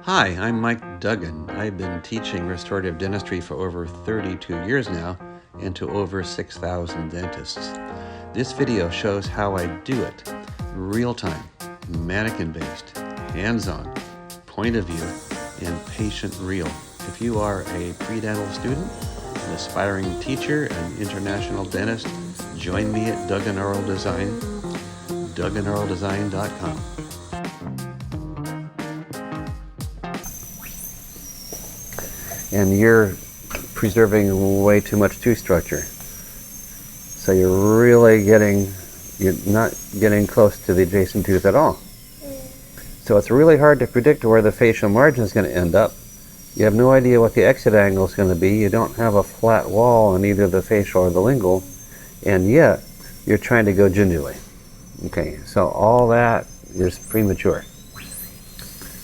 Hi, I'm Mike Duggan. I've been teaching restorative dentistry for over 32 years now and to over 6,000 dentists. This video shows how I do it. Real-time, mannequin-based, hands-on, point of view, and patient real. If you are a pre-dental student, an aspiring teacher, an international dentist, join me at Duggan Oral Design, DugganOralDesign.com. And you're preserving way too much tooth structure. So you're not getting close to the adjacent tooth at all. So it's really hard to predict where the facial margin is going to end up. You have no idea what the exit angle is going to be. You don't have a flat wall on either the facial or the lingual, and yet you're trying to go gingerly. Okay, so all that is premature.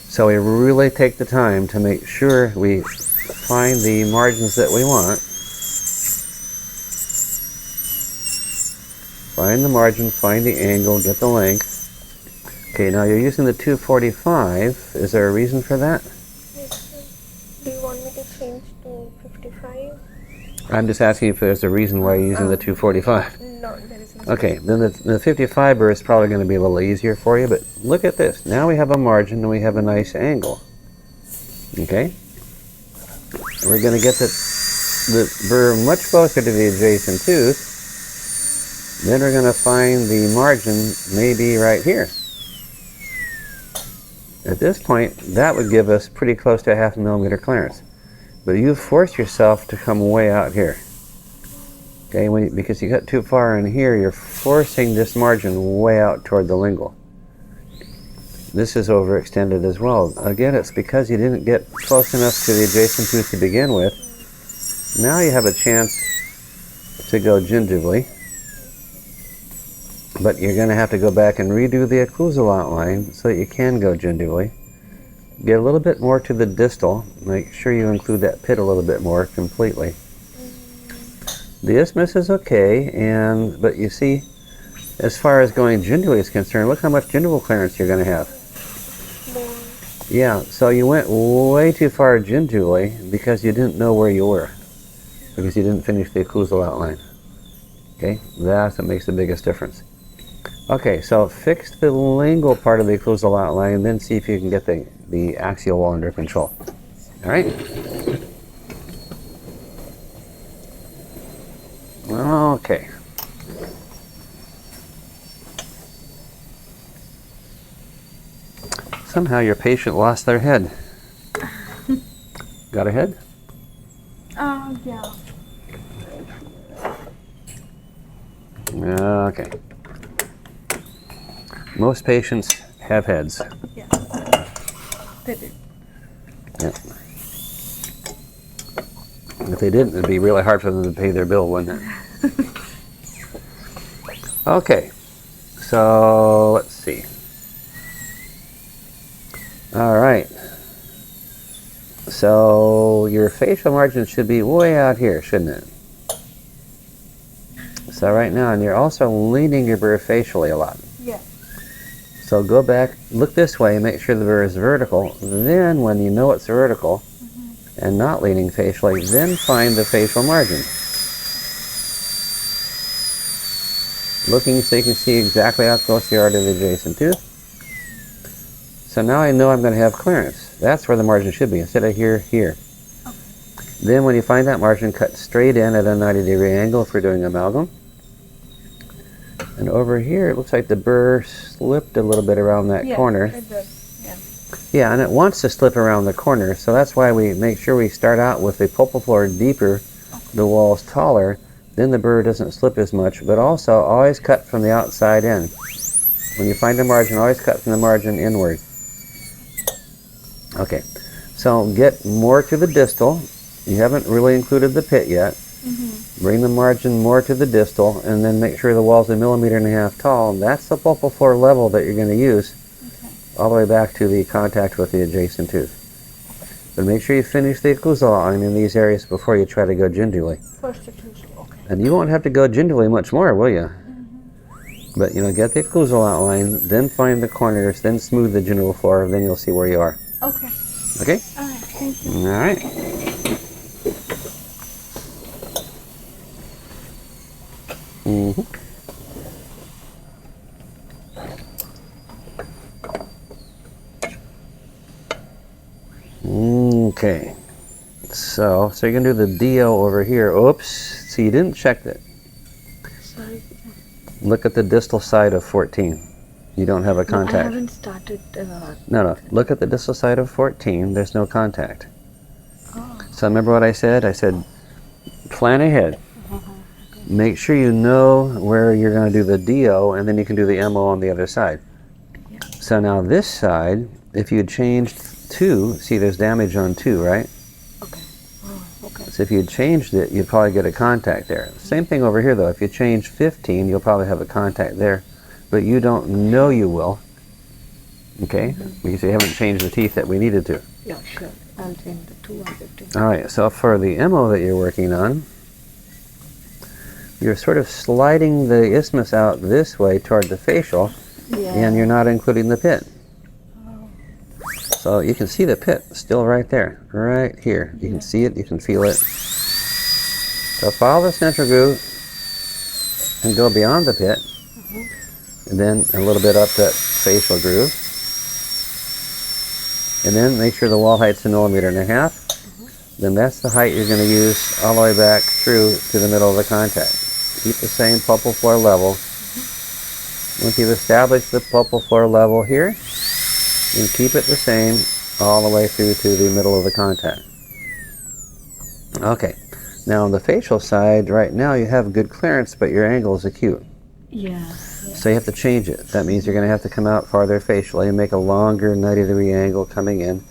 So we really take the time to make sure we find the margins that we want. Find the margin, find the angle, get the length. Okay, now you're using the 245. Is there a reason for that? Yes, do you want me to change to 55? I'm just asking if there's a reason why you're using the 245. No, there is no. Okay, then the 55 burr is probably going to be a little easier for you, but look at this. Now we have a margin and we have a nice angle. Okay? We're going to get the burr much closer to the adjacent tooth. Then we're going to find the margin maybe right here. At this point, that would give us pretty close to a 1/2 millimeter clearance. But you force yourself to come way out here. Okay, because you got too far in here, you're forcing this margin way out toward the lingual. This is overextended as well. Again, it's because you didn't get close enough to the adjacent tooth to begin with. Now you have a chance to go gingerly, but you're going to have to go back and redo the occlusal outline so that you can go gingerly. Get a little bit more to the distal. Make sure you include that pit a little bit more completely. The isthmus is okay, but you see, as far as going gingerly is concerned, look how much gingival clearance you're going to have. Yeah, so you went way too far gingerly because you didn't know where you were, because you didn't finish the occlusal outline. Okay, that's what makes the biggest difference. Okay, so fix the lingual part of the occlusal outline and then see if you can get the axial wall under control. All right? Okay. Somehow your patient lost their head. Got a head? Yeah. Okay. Most patients have heads. Yeah. They did. Yep. If they didn't, it'd be really hard for them to pay their bill, wouldn't it? Okay. So, let's see. All right. So, your facial margin should be way out here, shouldn't it? So right now, and you're also leaning your burr facially a lot. Yeah. So go back, look this way, make sure the burr is vertical. Then when you know it's vertical and not leaning facially, then find the facial margin. Looking so you can see exactly how close you are to the adjacent tooth. So now I know I'm going to have clearance. That's where the margin should be, instead of here. Okay. Then when you find that margin, cut straight in at a 90-degree angle if we're doing amalgam. And over here, it looks like the burr slipped a little bit around that corner. It does. Yeah. Yeah, and it wants to slip around the corner, so that's why we make sure we start out with the pulpal floor deeper, the walls taller, then the burr doesn't slip as much, but also always cut from the outside in. When you find a margin, always cut from the margin inward. Okay, so get more to the distal. You haven't really included the pit yet. Bring the margin more to the distal, and then make sure the wall's 1.5 millimeters tall. That's the pulpal floor level that you're going to use, all the way back to the contact with the adjacent tooth. But make sure you finish the occlusal outline in these areas before you try to go gingerly. First occlusal, okay. And you won't have to go gingerly much more, will you? But, get the occlusal outline, then find the corners, then smooth the gingival floor, then you'll see where you are. Okay. Okay? Alright, thank you. All right. Mm-hmm. Okay. So you're going to do the DO over here. Oops. See, you didn't check that. Sorry. Look at the distal side of 14. You don't have a No, I contact. haven't started. No. Look at the distal side of 14. There's no contact. Oh. So remember what I said? I said, plan ahead. Okay. Make sure you know where you're going to do the DO, and then you can do the MO on the other side. Yeah. So now this side, if you had changed 2, see there's damage on 2, right? Okay. Oh, okay. So if you had changed it, you'd probably get a contact there. Same thing over here though. If you change 15, you'll probably have a contact there. But you don't know you will. Okay? Because you haven't changed the teeth that we needed to. Yeah, sure. I'll change the 2 and 15. Alright, so for the MO that you're working on, you're sort of sliding the isthmus out this way toward the facial, Yeah. and you're not including the pit. So you can see the pit still right there, right here. You can see it, you can feel it. So follow the central groove and go beyond the pit, and then a little bit up that facial groove. And then make sure the wall height's 1.5 millimeters. Then that's the height you're going to use all the way back through to the middle of the contact. Keep the same pulpal floor level. Once you've established the pulpal floor level here, then keep it the same all the way through to the middle of the contact. Okay, now on the facial side, right now you have good clearance, but your angle is acute. Yeah. So you have to change it. That means you're going to have to come out farther facially and make a longer 90-degree angle coming in.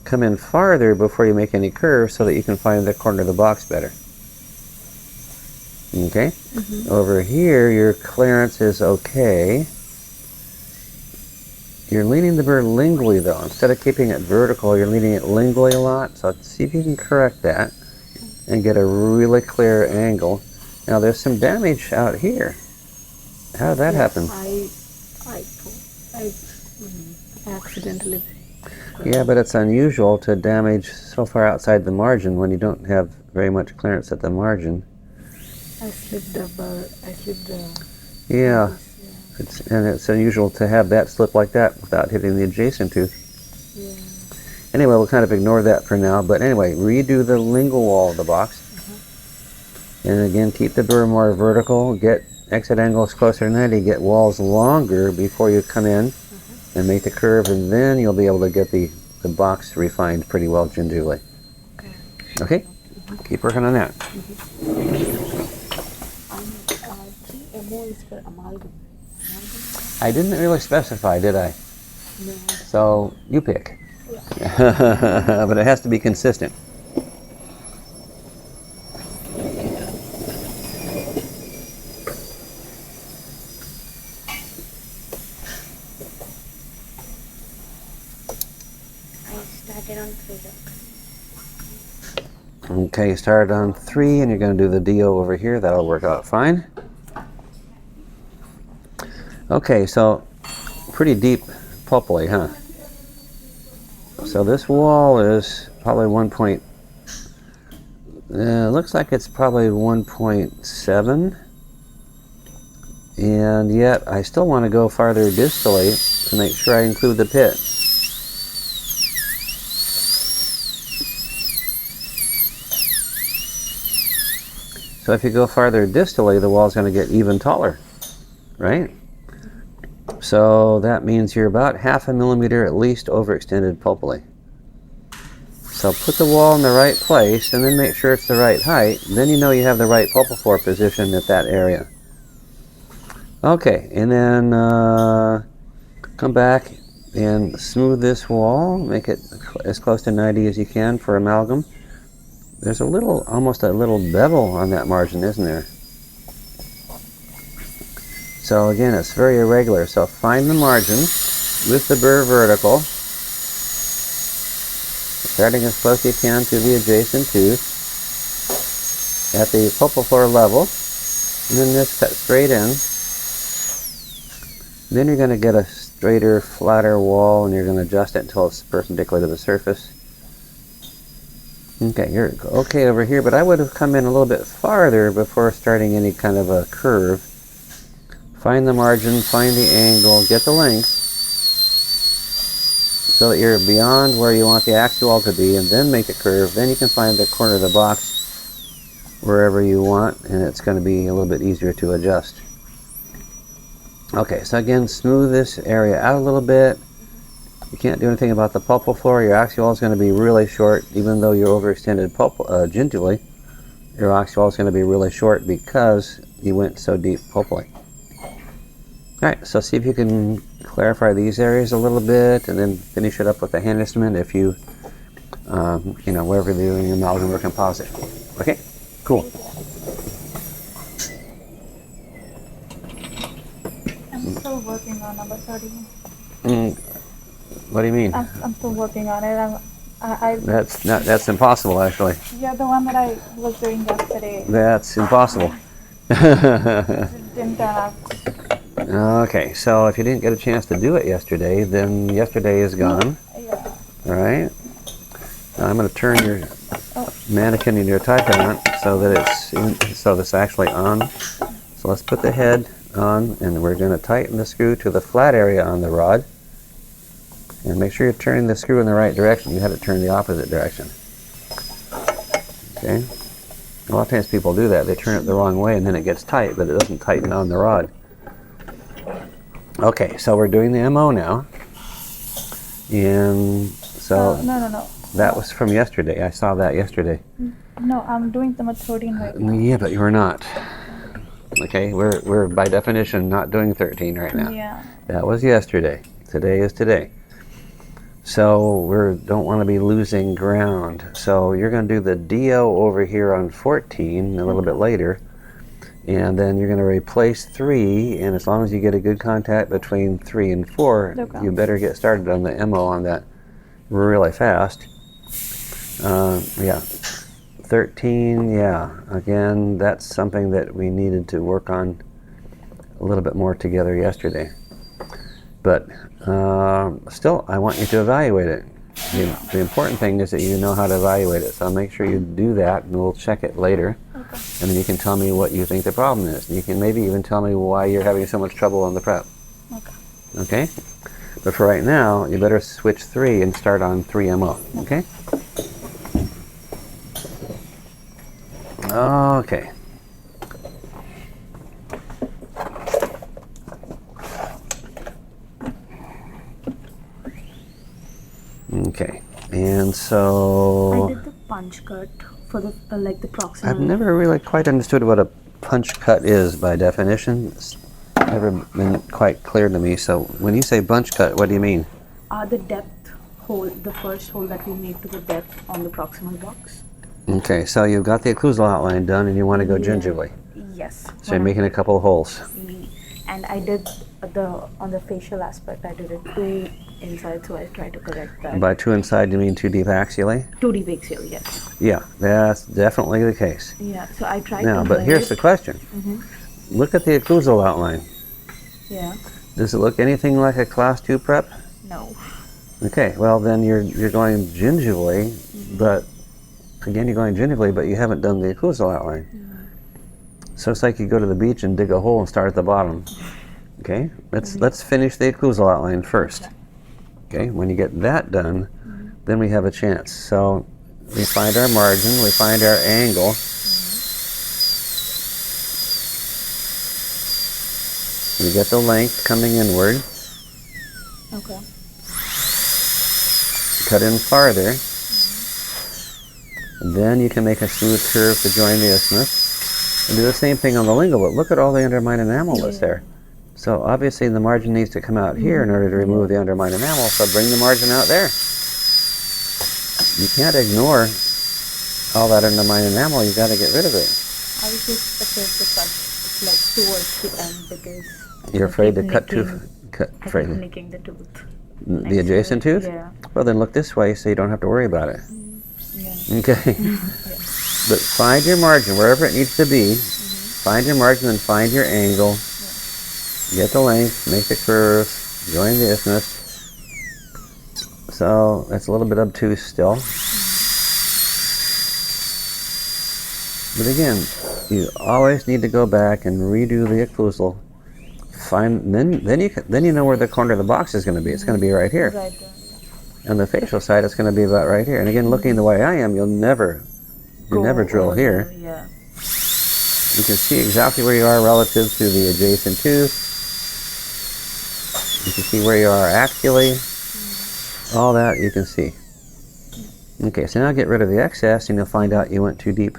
Come in farther before you make any curves so that you can find the corner of the box better. Okay? Over here, your clearance is okay. You're leaning the burr lingually though. Instead of keeping it vertical, you're leaning it lingually a lot. So see if you can correct that and get a really clear angle. Now there's some damage out here. How did that happen? I accidentally. Yeah, but it's unusual to damage so far outside the margin when you don't have very much clearance at the margin. I slipped the burr. I slipped the. Yeah, it's unusual to have that slip like that without hitting the adjacent tooth. Yeah. Anyway, we'll kind of ignore that for now. But anyway, redo the lingual wall of the box. And again, keep the burr more vertical. Get exit angles closer to 90. Get walls longer before you come in and make the curve. And then you'll be able to get the box refined pretty well gingerly. Okay? Keep working on that. MO is for amalgam. I didn't really specify, did I? No. So you pick. But it has to be consistent. I started on 3 o'clock. Okay, you started on 3 and you're going to do the DO over here. That'll work out fine. Okay, so pretty deep pulpally, huh? So this wall is probably looks like it's probably 1.7. And yet I still want to go farther distally to make sure I include the pit. So if you go farther distally, the wall's going to get even taller, right? So that means you're about 0.5 millimeter at least overextended pulpally. So put the wall in the right place and then make sure it's the right height. Then you know you have the right pulpal floor position at that area. Okay, and then come back and smooth this wall. Make it as close to 90 as you can for amalgam. There's almost a little bevel on that margin, isn't there? So again, it's very irregular. So find the margin with the burr vertical, starting as close as you can to the adjacent tooth at the pulpal floor level, and then just cut straight in. Then you're going to get a straighter, flatter wall, and you're going to adjust it until it's perpendicular to the surface. Okay, you're okay over here, but I would have come in a little bit farther before starting any kind of a curve. Find the margin, find the angle, get the length, so that you're beyond where you want the axial to be, and then make a curve. Then you can find the corner of the box wherever you want, and it's going to be a little bit easier to adjust. Okay, so again, smooth this area out a little bit. You can't do anything about the pulpal floor. Your axial is going to be really short, even though you're overextended gingivally. Your axial is going to be really short because you went so deep pulpally. Alright, so see if you can clarify these areas a little bit, and then finish it up with the hand instrument if you, wherever you're doing amalgam or composite. Okay, cool. I'm still working on number 30. What do you mean? I'm still working on it. That's impossible, actually. Yeah, the one that I was doing yesterday. That's impossible. It didn't turn out. Okay, so if you didn't get a chance to do it yesterday, then yesterday is gone. Yeah. All right. Now I'm going to turn your mannequin in your tie on so that it's actually on. So let's put the head on, and we're going to tighten the screw to the flat area on the rod. And make sure you're turning the screw in the right direction. You had it turn the opposite direction. Okay. A lot of times people do that. They turn it the wrong way and then it gets tight, but it doesn't tighten on the rod. Okay, so we're doing the MO now. And so No. that was from yesterday. I saw that yesterday. No, I'm doing number 13 right now. Yeah, but you're not. Okay, we're by definition not doing 13 right now. Yeah. That was yesterday. Today is today. So we don't want to be losing ground. So you're going to do the DO over here on 14 a little bit later. And then you're going to replace 3, and as long as you get a good contact between 3 and 4, Okay. you better get started on the MO on that really fast. Yeah. 13, yeah. Again, that's something that we needed to work on a little bit more together yesterday. But still, I want you to evaluate it. The important thing is that you know how to evaluate it. So make sure you do that, and we'll check it later. Okay. And then you can tell me what you think the problem is. You can maybe even tell me why you're having so much trouble on the prep. Okay. Okay? But for right now, you better switch 3 and start on 3MO. Okay? Okay. Okay. And so I did the punch cut for the the proximal. I've never really quite understood what a punch cut is by definition. It's never been quite clear to me. So when you say punch cut, what do you mean? The depth hole, the first hole that we made to the depth on the proximal box. Okay, so you've got the occlusal outline done and you want to go Yeah. gingivally. Yes. So you're making a couple of holes. And I did on the facial aspect, I did it 2 inside, so I tried to correct that. By 2 inside, you mean 2 deep axially? 2D axial, yes. Yeah, that's definitely the case. Yeah, so I tried Now, to but here's the question. Look at the occlusal outline. Yeah. Does it look anything like a class 2 prep? No. Okay, well then you're going gingivally, but again you're going gingivally, but you haven't done the occlusal outline. So it's like you go to the beach and dig a hole and start at the bottom. Okay, let's finish the occlusal outline first. Okay, when you get that done, then we have a chance. So we find our margin, we find our angle. You get the length coming inward. Okay. Cut in farther. And then you can make a smooth curve to join the isthmus. And do the same thing on the lingual, but look at all the undermined enamel that's there. So obviously the margin needs to come out here in order to remove the undermined enamel, so bring the margin out there. You can't ignore all that undermined enamel, you've got to get rid of it. I was just afraid to cut towards the end because You're afraid to cut afraid of nicking the tooth. the adjacent tooth? Yeah. Well then look this way so you don't have to worry about it. Yeah. Okay. But find your margin wherever it needs to be. Find your margin and find your angle. Get the length, make the curve, join the isthmus. So it's a little bit obtuse still. But again, you always need to go back and redo the occlusal. Then you know where the corner of the box is going to be. It's going to be right here. Right. On the facial side, it's going to be about right here. And again, looking the way I am, you never drill here. Yeah. You can see exactly where you are relative to the adjacent tooth. You can see where you are axially. All that you can see. Okay, so now get rid of the excess and you'll find out you went too deep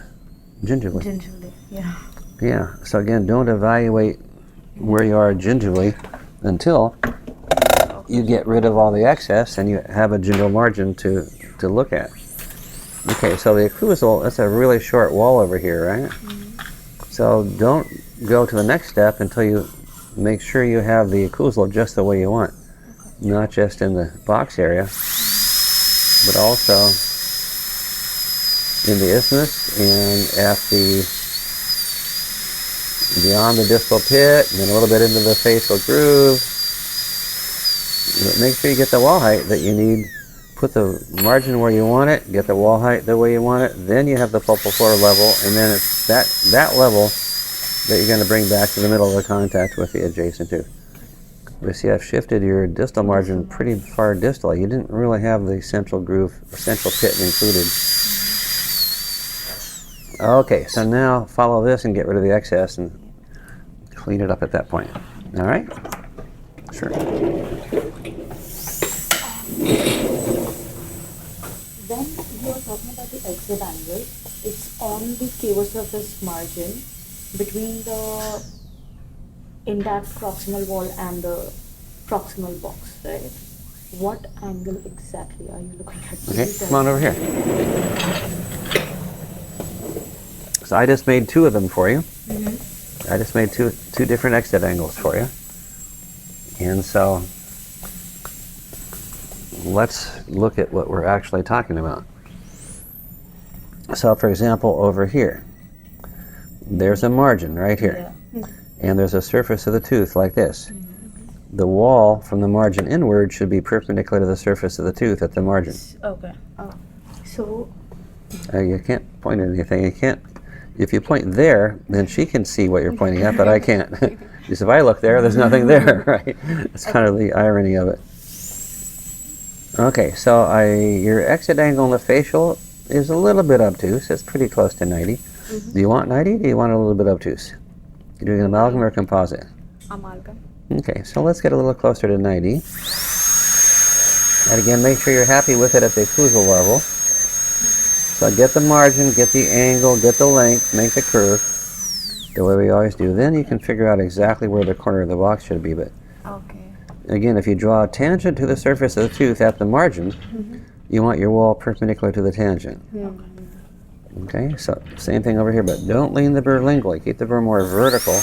gingivally. Gingerly, yeah. Yeah, so again, don't evaluate where you are gingerly until you get rid of all the excess and you have a gingival margin to look at. Okay, so the occlusal, that's a really short wall over here, right? So don't go to the next step until you make sure you have the occlusal just the way you want. Not just in the box area, but also in the isthmus and at the beyond the distal pit, and then a little bit into the facial groove. But make sure you get the wall height that you need. Put the margin where you want it, get the wall height the way you want it, then you have the pulpal floor level, and then it's that level that you're going to bring back to the middle of the contact with the adjacent tooth. But see, I've shifted your distal margin pretty far distal. You didn't really have the central groove, or central pit included. Okay, so now follow this and get rid of the excess and clean it up at that point. All right? Sure. When you are talking about the exit angle, it's on the cavo surface margin between the intact proximal wall and the proximal box, right? What angle exactly are you looking at? Okay, come on over here. So I just made two of them for you. I just made two different exit angles for you. And so let's look at what we're actually talking about. So for example, over here, there's a margin right here. Yeah. And there's a surface of the tooth like this. The wall from the margin inward should be perpendicular to the surface of the tooth at the margin. Okay. So You can't point at anything. You can't. If you point there, then she can see what you're pointing at, but I can't. Because if I look there, there's nothing there, right? It's kind of the irony of it. Okay, so your exit angle in the facial is a little bit obtuse. It's pretty close to 90. Do you want 90? Do you want a little bit obtuse? You're doing an amalgam or composite? amalgam. Okay, so let's get a little closer to 90. And again, make sure you're happy with it at the occlusal level. So get the margin, get the angle, get the length, make the curve, the way we always do. Then you can figure out exactly where the corner of the box should be. But Okay. again, if you draw a tangent to the surface of the tooth at the margin, you want your wall perpendicular to the tangent. Okay, so same thing over here, but don't lean the burr lingually. Keep the burr more vertical.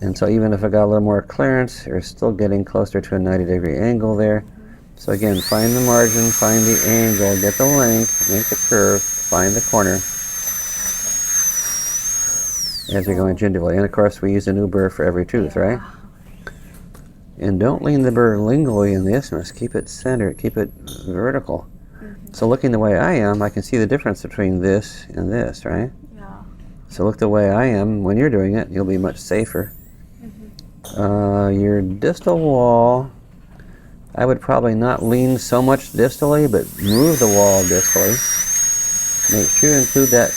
And so even if I got a little more clearance, you're still getting closer to a 90-degree angle there. So again, find the margin, find the angle, get the length, make the curve, find the corner as you're going gingivally. And of course, we use a new burr for every tooth, right? And don't lean the burr lingually in the isthmus. Keep it centered, keep it vertical. So looking the way I am, I can see the difference between this and this, right? Yeah. So look the way I am. When you're doing it, you'll be much safer. Your distal wall, I would probably not lean so much distally, but move the wall distally. Make sure you include that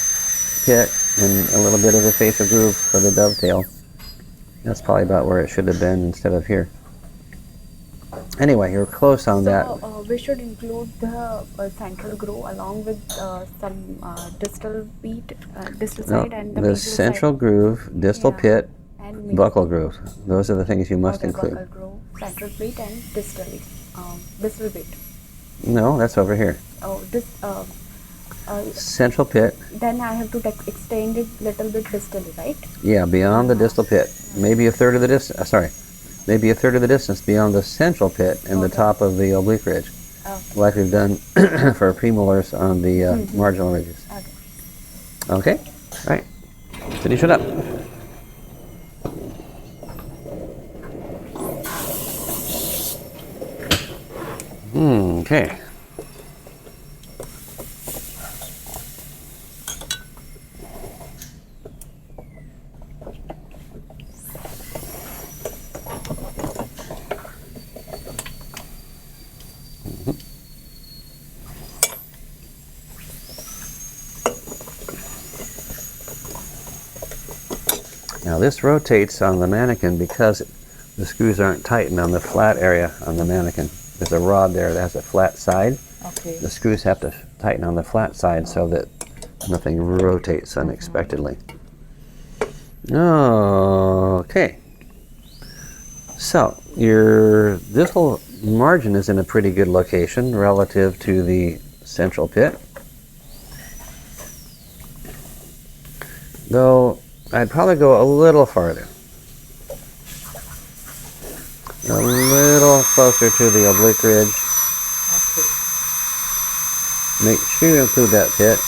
pit and a little bit of the facial groove for the dovetail. That's probably about where it should have been instead of here. Anyway, you're close on that. We should include the central groove along with some distal beat, distal No, side and the the medial central side. groove, distal Yeah. pit, And medial. buccal groove. Those are the things you must Okay, include. buccal groove, central beat and distally, distal beat. No, that's over here. Oh, Central pit, then I have to extend it little bit distally, right? yeah, beyond the distal pit. Maybe a third of the distance, maybe a third of the distance beyond the central pit and the top of the oblique ridge, Okay. like we've done for premolars on the marginal ridges. Okay. Okay? All right. Finish it up. Okay. Now this rotates on the mannequin because the screws aren't tightened on the flat area on the mannequin. There's a rod there that has a flat side. Okay. The screws have to tighten on the flat side so that nothing rotates unexpectedly. Okay. So your distal margin is in a pretty good location relative to the central pit. Though I'd probably go a little farther. A little closer to the oblique ridge. Okay. Make sure you include that pit.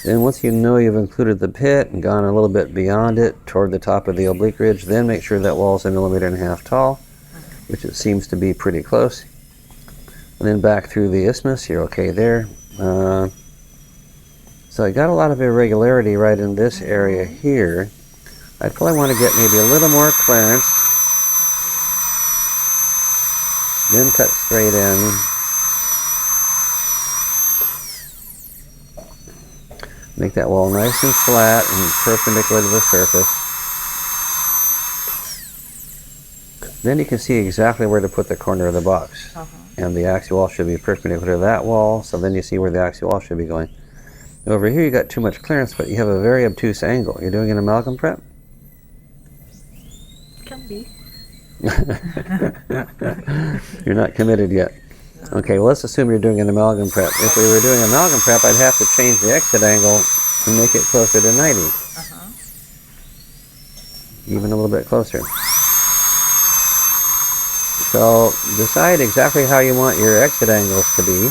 Then once you know you've included the pit and gone a little bit beyond it toward the top of the oblique ridge, then make sure that wall's 1.5 millimeters tall, which it seems to be pretty close. And then back through the isthmus, you're okay there. So I got a lot of irregularity right in this area here. I'd probably want to get maybe a little more clearance. Then cut straight in. Make that wall nice and flat and perpendicular to the surface. Then you can see exactly where to put the corner of the box. And the axial wall should be perpendicular to that wall, so then you see where the axial wall should be going. Over here you got too much clearance, but you have a very obtuse angle. You're doing an amalgam prep? Can be. You're not committed yet. Okay, well let's assume you're doing an amalgam prep. If we were doing amalgam prep, I'd have to change the exit angle and make it closer to 90. Even a little bit closer. So decide exactly how you want your exit angles to be.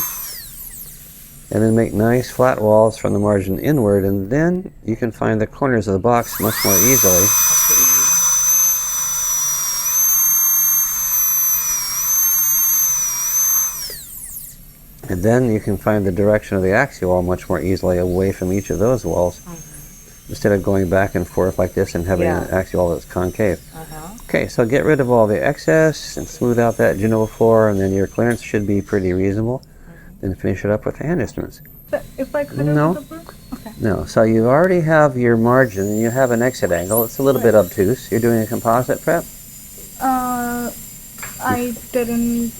And then make nice flat walls from the margin inward, and then you can find the corners of the box much more easily. And then you can find the direction of the axial wall much more easily away from each of those walls, instead of going back and forth like this and having an axial wall that's concave. Okay, so get rid of all the excess and smooth out that gingival floor, and then your clearance should be pretty reasonable. Then finish it up with the hand instruments. So if I cut No. out the book? Okay. No, so you already have your margin and you have an exit angle. It's a little bit obtuse. You're doing a composite prep? I didn't.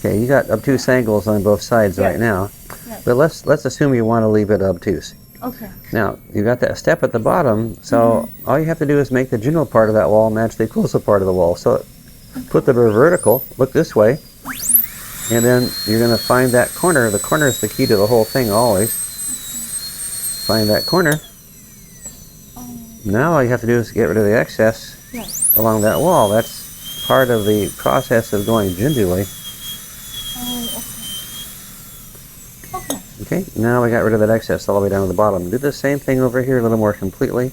Okay, you got obtuse angles on both sides right now. But let's assume you want to leave it obtuse. Okay. Now, you got that step at the bottom, so all you have to do is make the gingival part of that wall match the occlusal part of the wall. So put the burr vertical, look this way, and then you're going to find that corner. The corner is the key to the whole thing always. Find that corner. Now all you have to do is get rid of the excess along that wall. That's part of the process of going gingially. Okay, now we got rid of that excess all the way down to the bottom. Do the same thing over here a little more completely.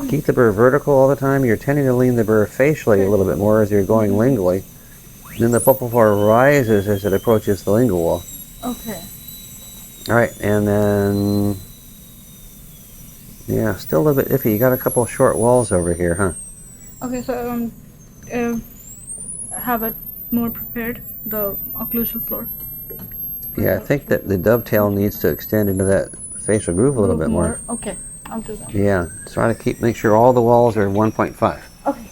Keep the burr vertical all the time. You're tending to lean the burr facially a little bit more as you're going lingually. Then the pulpal floor rises as it approaches the lingual wall. Okay. All right, and then, yeah, still a little bit iffy. You got a couple short walls over here, huh? Okay, so have it more prepared, the occlusal floor. Yeah, I think that the dovetail needs to extend into that facial groove a little bit more. Okay, I'll do that. Yeah, try to make sure all the walls are 1.5. Okay.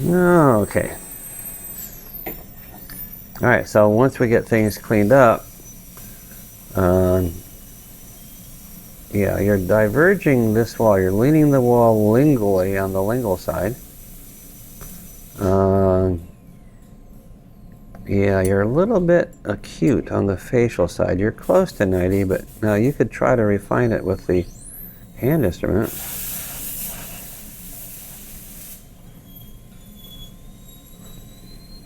Okay. All right, so once we get things cleaned up, yeah, you're diverging this wall. You're leaning the wall lingually on the lingual side. Yeah, you're a little bit acute on the facial side. You're close to 90, but now you could try to refine it with the hand instrument.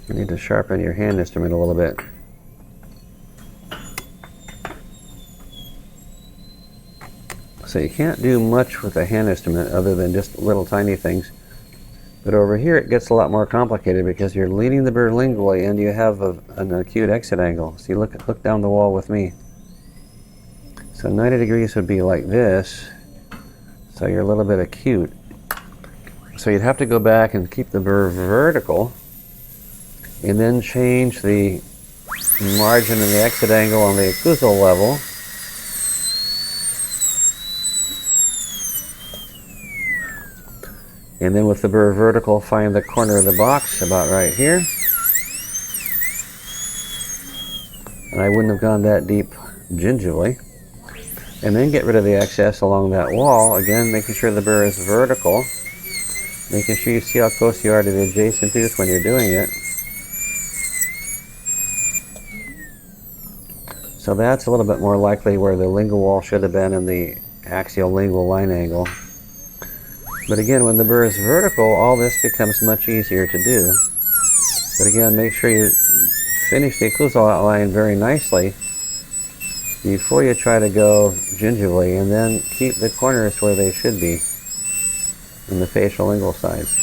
You need to sharpen your hand instrument a little bit. So you can't do much with a hand instrument other than just little tiny things. But over here it gets a lot more complicated because you're leading the burr lingually and you have an acute exit angle. So you look down the wall with me. So 90 degrees would be like this. So you're a little bit acute. So you'd have to go back and keep the burr vertical and then change the margin and the exit angle on the occlusal level. And then with the burr vertical, find the corner of the box about right here. And I wouldn't have gone that deep gingerly. And then get rid of the excess along that wall. Again, making sure the burr is vertical. Making sure you see how close you are to the adjacent tooth when you're doing it. So that's a little bit more likely where the lingual wall should have been in the axial lingual line angle. But again, when the burr is vertical, all this becomes much easier to do. But again, make sure you finish the occlusal outline very nicely before you try to go gingerly, and then keep the corners where they should be in the facial lingual sides.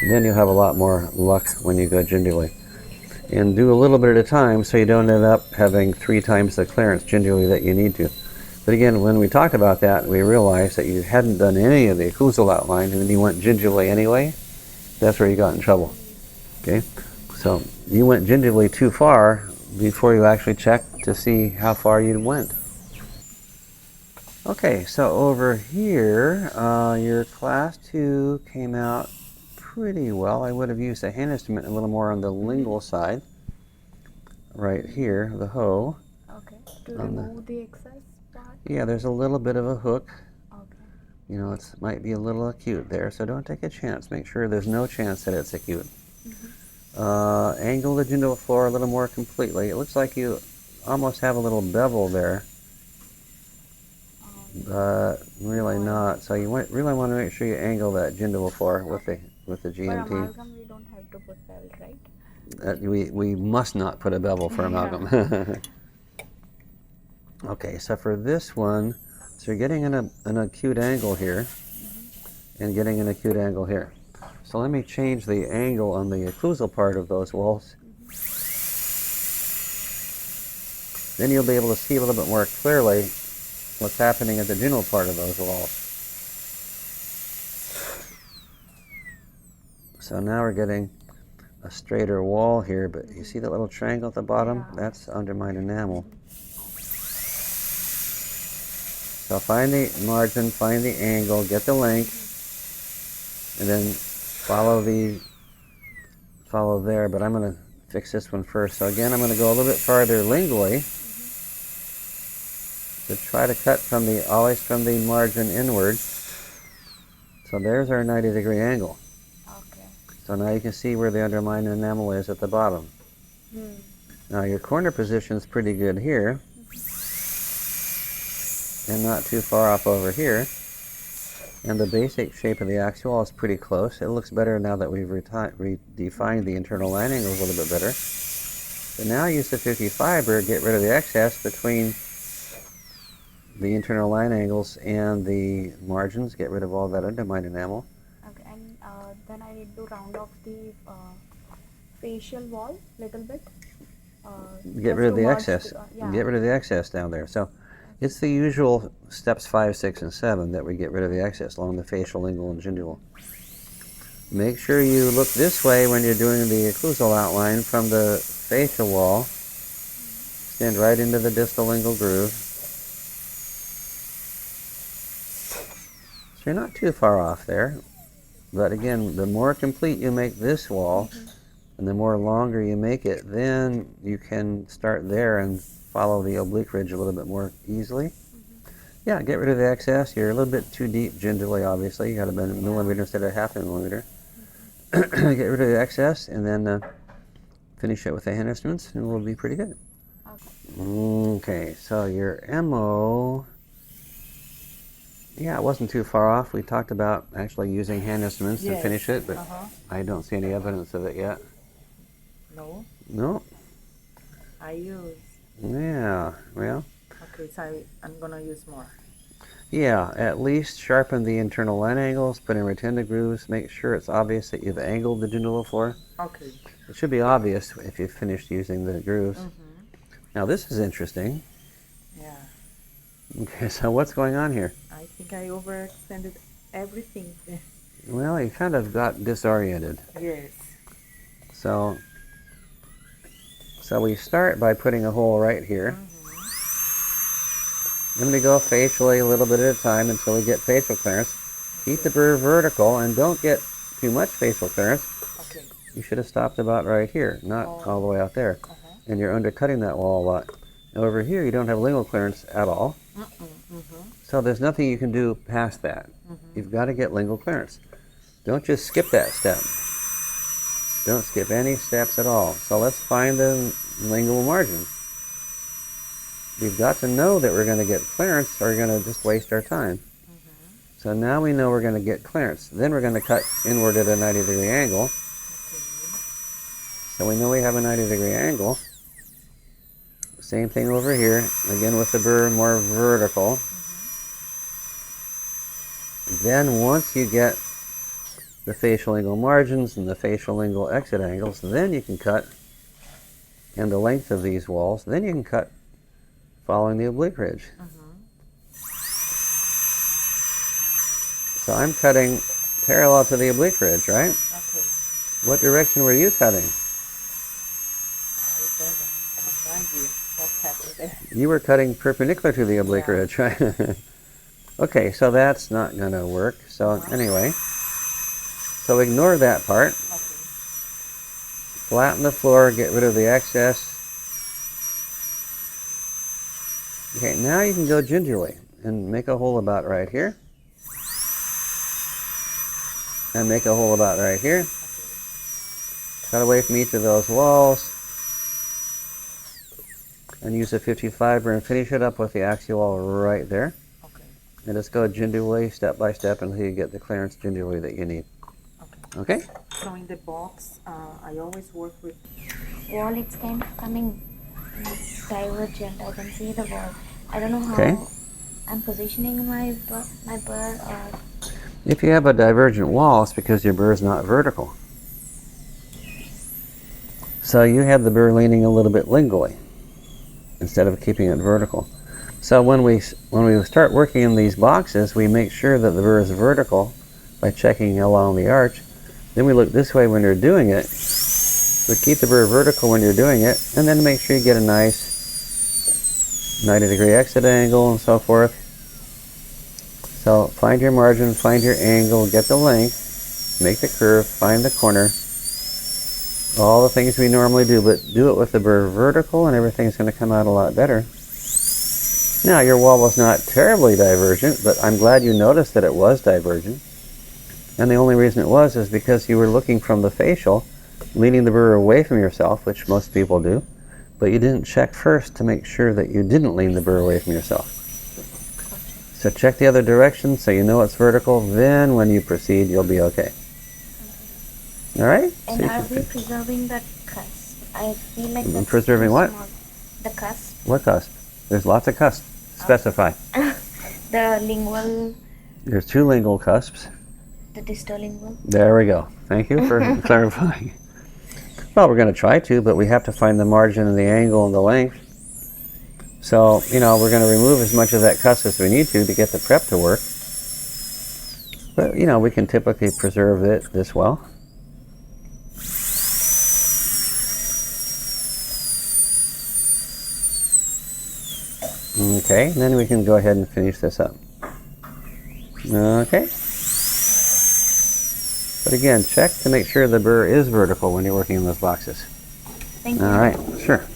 And then you'll have a lot more luck when you go gingerly. And do a little bit at a time so you don't end up having 3 times the clearance gingerly that you need to. But again, when we talked about that, we realized that you hadn't done any of the occlusal outline and you went gingerly anyway. That's where you got in trouble. Okay? So you went gingerly too far before you actually checked to see how far you went. Okay, so over here, your class 2 came out pretty well. I would have used a hand instrument a little more on the lingual side. Right here, the hoe. Okay. To remove the excess part? Yeah, there's a little bit of a hook. Okay. You know, it might be a little acute there, so don't take a chance. Make sure there's no chance that it's acute. Angle the gingival floor a little more completely. It looks like you almost have a little bevel there, but really not. So you really want to make sure you angle that gingival floor with the GMT. For amalgam, we don't have to put bevel, right? We must not put a bevel for amalgam. Okay, so for this one, so you're getting an acute angle here and getting an acute angle here. So let me change the angle on the occlusal part of those walls. Then you'll be able to see a little bit more clearly what's happening at the gingival part of those walls. So now we're getting a straighter wall here, but you see that little triangle at the bottom? That's undermined enamel. So find the margin, find the angle, get the length, and then follow there, but I'm going to fix this one first. So again, I'm going to go a little bit farther lingually to try to cut always from the margin inward. So there's our 90-degree angle. Okay. So now you can see where the undermined enamel is at the bottom. Now your corner position is pretty good here, and not too far off over here. And the basic shape of the axial is pretty close. It looks better now that we've redefined the internal line angles a little bit better. So now use the 55 burr, get rid of the excess between the internal line angles and the margins, get rid of all that undermined enamel. Okay, and then I need to round off the facial wall a little bit. Get rid of the excess. Get rid of the excess down there. So it's the usual steps 5, 6, and 7 that we get rid of the excess along the facial, lingual, and gingival. Make sure you look this way when you're doing the occlusal outline from the facial wall. Stand right into the distal lingual groove. So you're not too far off there. But again, the more complete you make this wall, and the more longer you make it, then you can start there and follow the oblique ridge a little bit more easily. Yeah, get rid of the excess. You're a little bit too deep gingerly, obviously. You got to bend a millimeter instead of half a millimeter. Get rid of the excess, and then finish it with the hand instruments, and we'll be pretty good. Okay, so your MO, yeah, it wasn't too far off. We talked about actually using hand instruments to finish it, but I don't see any evidence of it yet. No? No. I use. Yeah, well. Okay, so I'm gonna use more. Yeah, at least sharpen the internal line angles, put in rotunda grooves, make sure it's obvious that you've angled the gingival floor. Okay. It should be obvious if you've finished using the grooves. Mm-hmm. Now this is interesting. Yeah. Okay, so what's going on here? I think I overextended everything. Well, you kind of got disoriented. Yes. So we start by putting a hole right here. Mm-hmm. Then we go facially a little bit at a time until we get facial clearance. Keep the burr vertical and don't get too much facial clearance. Okay. You should have stopped about right here, not all the way out there. Uh-huh. And you're undercutting that wall a lot. Over here, you don't have lingual clearance at all. Mm-hmm. So there's nothing you can do past that. You've got to get lingual clearance. Don't just skip that step. Don't skip any steps at all. So let's find the lingual margin. We've got to know that we're going to get clearance or we're going to just waste our time. So now we know we're going to get clearance. Then we're going to cut inward at a 90-degree angle. Okay. So we know we have a 90-degree angle. Same thing over here. Again with the burr more vertical. Then once you get the facial lingual margins and the facial lingual exit angles, then you can cut and the length of these walls. Then you can cut following the oblique ridge. So I'm cutting parallel to the oblique ridge, right? Okay. What direction were you cutting? I don't know. I'm trying to. What's happening there? You were cutting perpendicular to the oblique ridge, right? Okay, so that's not going to work. So anyway, so ignore that part. Okay. Flatten the floor, get rid of the excess. Okay, now you can go gingerly and make a hole about right here. And make a hole about right here. Cut away from each of those walls. And use a 55 burr and finish it up with the axial wall right there. Okay. And just go gingerly, step by step, until you get the clearance gingerly that you need. Okay. Okay? So in the box, I always work with. Wall, it's kind of coming divergent. I can see the wall. I don't know how Okay. I'm positioning my burr or. If you have a divergent wall, it's because your burr is not vertical. So you have the burr leaning a little bit lingually instead of keeping it vertical. So when we start working in these boxes, we make sure that the burr is vertical by checking along the arch. Then we look this way when you're doing it. We keep the burr vertical when you're doing it, and then make sure you get a nice 90-degree exit angle and so forth. So find your margin, find your angle, get the length, make the curve, find the corner. All the things we normally do, but do it with the burr vertical and everything's going to come out a lot better. Now your wall was not terribly divergent, but I'm glad you noticed that it was divergent. And the only reason it was is because you were looking from the facial, leaning the burr away from yourself, which most people do, but you didn't check first to make sure that you didn't lean the burr away from yourself. So check the other direction so you know it's vertical, then when you proceed you'll be okay. Alright? And are we preserving the cusp? I feel like that's preserving too what? small. The cusp. What cusp? There's lots of cusps. Specify. The lingual, There's two lingual cusps. the distal lingual. There we go. Thank you for clarifying. Well, we're going to try to, but we have to find the margin and the angle and the length. So, we're going to remove as much of that cusp as we need to get the prep to work. But, we can typically preserve it this well. Okay, then we can go ahead and finish this up. Okay. But again, check to make sure the burr is vertical when you're working in those boxes. Thank you. All right, sure.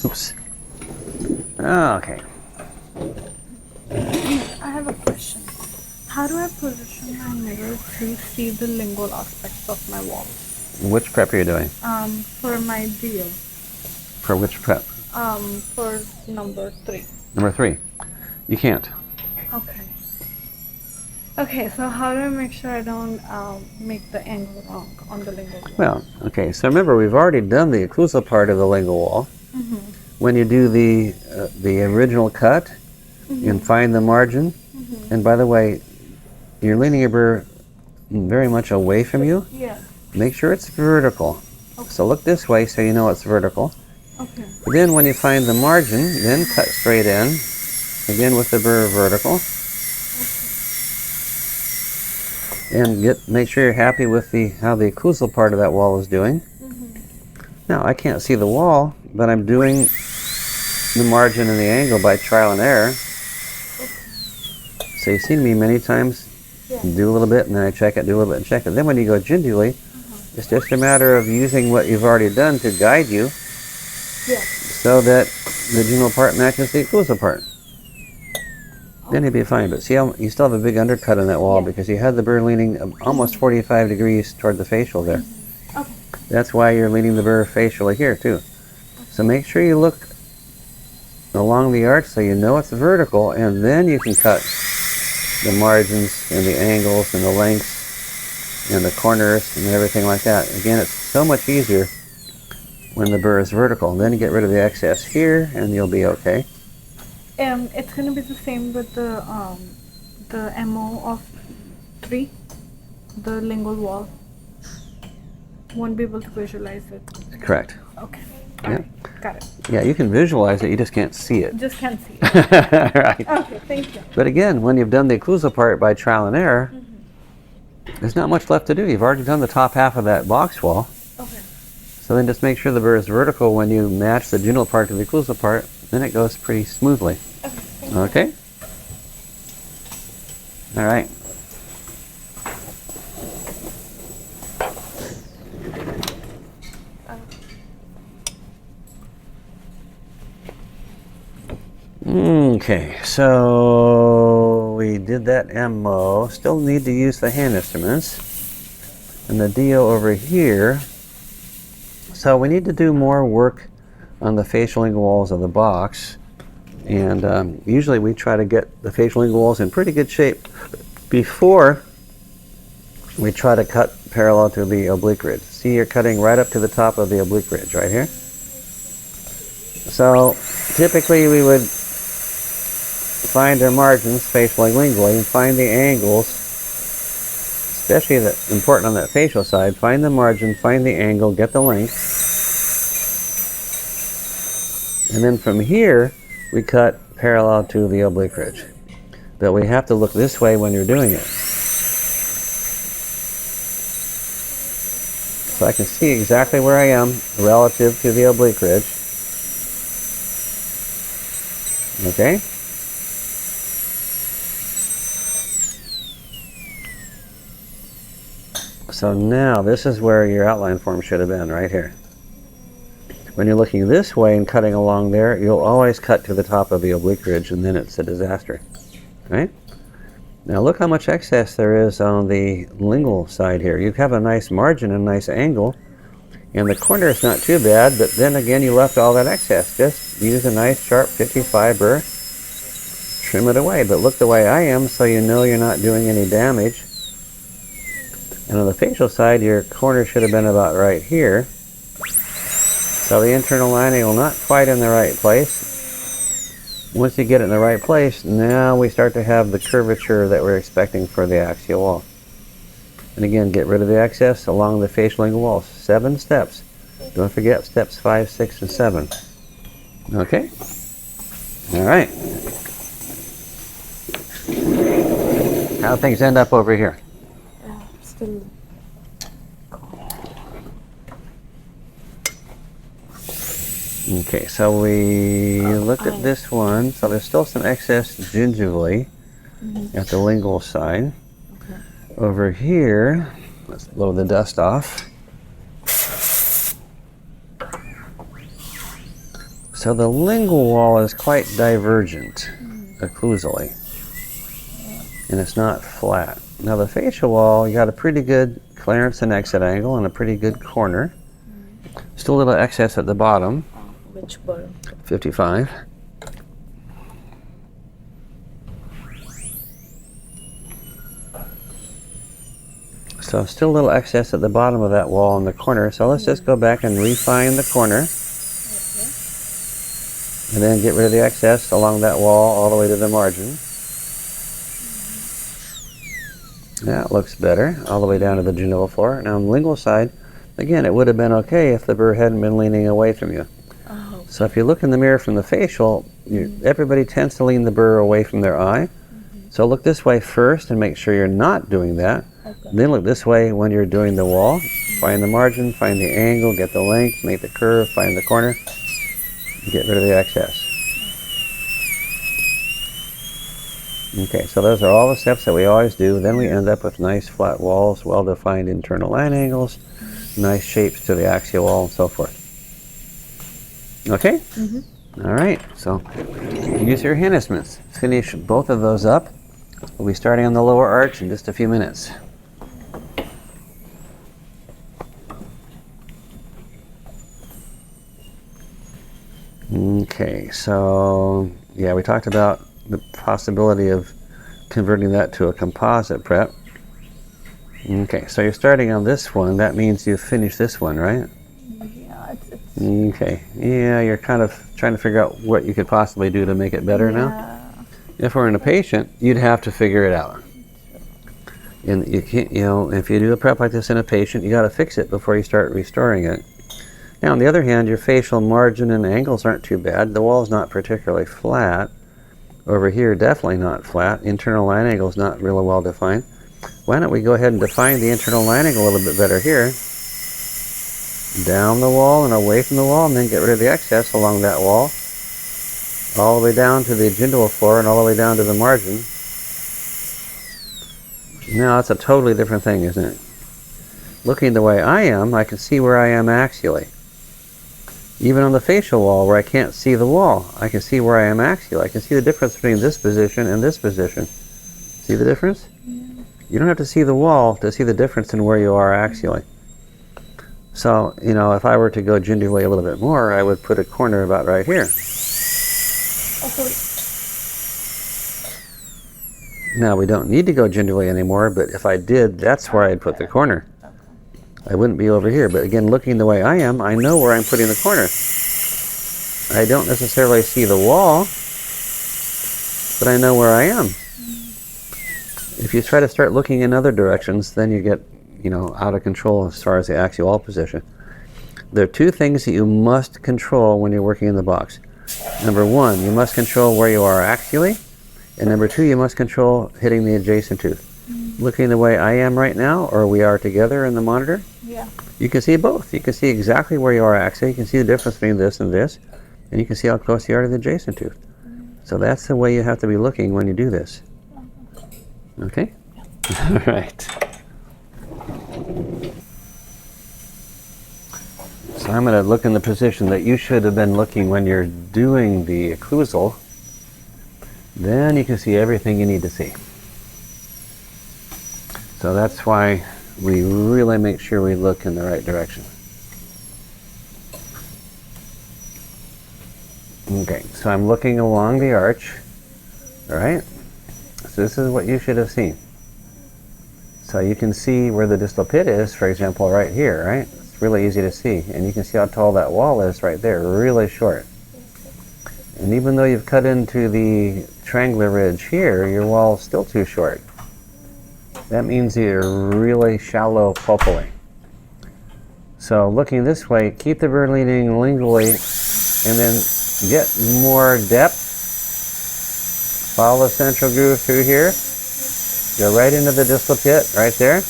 Oops. Okay. I have a question. How do I position my mirror to see the lingual aspects of my wall? Which prep are you doing? For my deal. For which prep? For number 3. Number 3. You can't. Okay. Okay, so how do I make sure I don't make the angle wrong on the lingual wall? Well, okay, so remember we've already done the occlusal part of the lingual wall. When you do the original cut, you can find the margin. And by the way, you're leaning your burr very much away from you. Yeah. Make sure it's vertical. So look this way so you know it's vertical. Okay. Then when you find the margin, then cut straight in, again with the burr vertical. And make sure you're happy with how the occlusal part of that wall is doing. Now I can't see the wall, but I'm doing the margin and the angle by trial and error. So you've seen me many times do a little bit and then I check it, do a little bit and check it. Then when you go gingerly, it's just a matter of using what you've already done to guide you so that the general part matches the occlusal part. Then you'll be fine. But see how you still have a big undercut on that wall because you had the burr leaning almost 45 degrees toward the facial there. Okay. That's why you're leaning the burr facially here too. So make sure you look along the arch so you know it's vertical, and then you can cut the margins and the angles and the lengths and the corners and everything like that. Again, it's so much easier when the burr is vertical. And then you get rid of the excess here and you'll be okay. It's gonna be the same with the MO of 3, the lingual wall. Won't be able to visualize it. Correct. Okay. Yeah. Alright, got it. Yeah, you can visualize it, you just can't see it. Just can't see it. Right. Okay, thank you. But again, when you've done the occlusal part by trial and error, there's not much left to do. You've already done the top half of that box wall. Okay. So then just make sure the burr is vertical when you match the general part to the occlusal part. Then it goes pretty smoothly. Okay? All right. Okay, so we did that MO. Still need to use the hand instruments. And the deal over here, so we need to do more work on the facial lingual walls of the box. And usually we try to get the facial lingual walls in pretty good shape before we try to cut parallel to the oblique ridge. See, you're cutting right up to the top of the oblique ridge right here. So typically we would find our margins facially lingually and find the angles, especially important on that facial side. Find the margin, find the angle, get the length. And then from here, we cut parallel to the oblique ridge. But we have to look this way when you're doing it. So I can see exactly where I am relative to the oblique ridge. Okay? So now this is where your outline form should have been, right here. When you're looking this way and cutting along there, you'll always cut to the top of the oblique ridge, and then it's a disaster. Right? Now look how much excess there is on the lingual side here. You have a nice margin and a nice angle, and the corner is not too bad, but then again you left all that excess. Just use a nice sharp 55 burr, trim it away. But look the way I am so you know you're not doing any damage. And on the facial side, your corner should have been about right here. So the internal lining will not quite in the right place. Once you get it in the right place, now we start to have the curvature that we're expecting for the axial wall. And again, get rid of the excess along the facial lingual walls. 7 steps. Don't forget steps 5, 6, and 7. Okay? All right. How do things end up over here? Still. Okay, so we looked at this one. So there's still some excess gingivally at the lingual side. Okay. Over here, let's blow the dust off. So the lingual wall is quite divergent occlusally, and it's not flat. Now the facial wall, you got a pretty good clearance and exit angle and a pretty good corner. Still a little excess at the bottom. Which burr? 55. So still a little excess at the bottom of that wall in the corner. So let's just go back and refine the corner. And then get rid of the excess along that wall all the way to the margin. That looks better, all the way down to the gingival floor. Now on the lingual side, again, it would have been okay if the burr hadn't been leaning away from you. Oh. So if you look in the mirror from the facial, everybody tends to lean the burr away from their eye. So look this way first and make sure you're not doing that. Okay. Then look this way when you're doing the wall. Find the margin, find the angle, get the length, make the curve, find the corner, get rid of the excess. Okay, so those are all the steps that we always do. Then we end up with nice flat walls, well-defined internal line angles, nice shapes to the axial wall, and so forth. Okay? All right, so use your hand instruments. Finish both of those up. We'll be starting on the lower arch in just a few minutes. Okay, so yeah, we talked about the possibility of converting that to a composite prep. Okay, so you're starting on this one. That means you finished this one, right? Yeah, it's Okay, yeah, you're kind of trying to figure out what you could possibly do to make it better now. If we're in a patient, you'd have to figure it out. And you can't, you know, if you do a prep like this in a patient, you got to fix it before you start restoring it. Now, on the other hand, your facial margin and angles aren't too bad. The wall's not particularly flat. Over here, definitely not flat. Internal line angle is not really well defined. Why don't we go ahead and define the internal line angle a little bit better here. Down the wall and away from the wall, and then get rid of the excess along that wall. All the way down to the gingival floor and all the way down to the margin. Now, that's a totally different thing, isn't it? Looking the way I am, I can see where I am axially. Even on the facial wall where I can't see the wall, I can see where I am axially. I can see the difference between this position and this position. See the difference? Yeah. You don't have to see the wall to see the difference in where you are axially. So, you know, if I were to go gingivally a little bit more, I would put a corner about right here. Now, we don't need to go gingivally anymore, but if I did, that's where I'd put the corner. I wouldn't be over here, but again, looking the way I am, I know where I'm putting the corner. I don't necessarily see the wall, but I know where I am. If you try to start looking in other directions, then you get, you know, out of control as far as the axial wall position. There are two things that you must control when you're working in the box. Number one, you must control where you are axially, and number two, you must control hitting the adjacent tooth. Looking the way I am right now, or we are together in the monitor, Yeah. you can see both. You can see exactly where you are axially. You can see the difference between this and this, and you can see how close you are to the adjacent tooth. So that's the way you have to be looking when you do this. Okay? All right. So I'm going to look in the position that you should have been looking when you're doing the occlusal. Then you can see everything you need to see. So that's why we really make sure we look in the right direction. Okay, so I'm looking along the arch. All right? So this is what you should have seen. So you can see where the distal pit is, for example, right here, right? It's really easy to see. And you can see how tall that wall is right there, really short. And even though you've cut into the triangular ridge here, your wall is still too short. That means you're really shallow pulpally. So looking this way, keep the burr leaning lingually, and then get more depth. Follow the central groove through here. Go right into the distal pit, right there.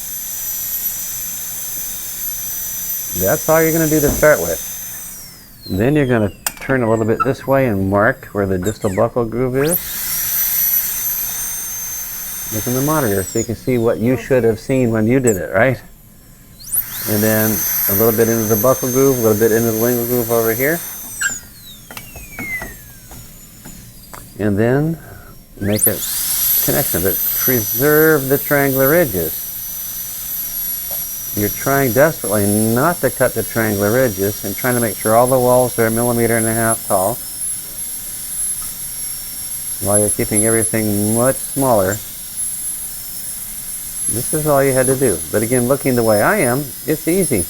That's all you're going to do to start with. And then you're going to turn a little bit this way and mark where the distal buccal groove is. Look in the monitor so you can see what you should have seen when you did it, right? And then a little bit into the buccal groove, a little bit into the lingual groove over here. And then make a connection, but preserve the triangular ridges. You're trying desperately not to cut the triangular ridges and trying to make sure all the walls are 1.5 millimeters tall, while you're keeping everything much smaller. This is all you had to do. But again, looking the way I am, it's easy.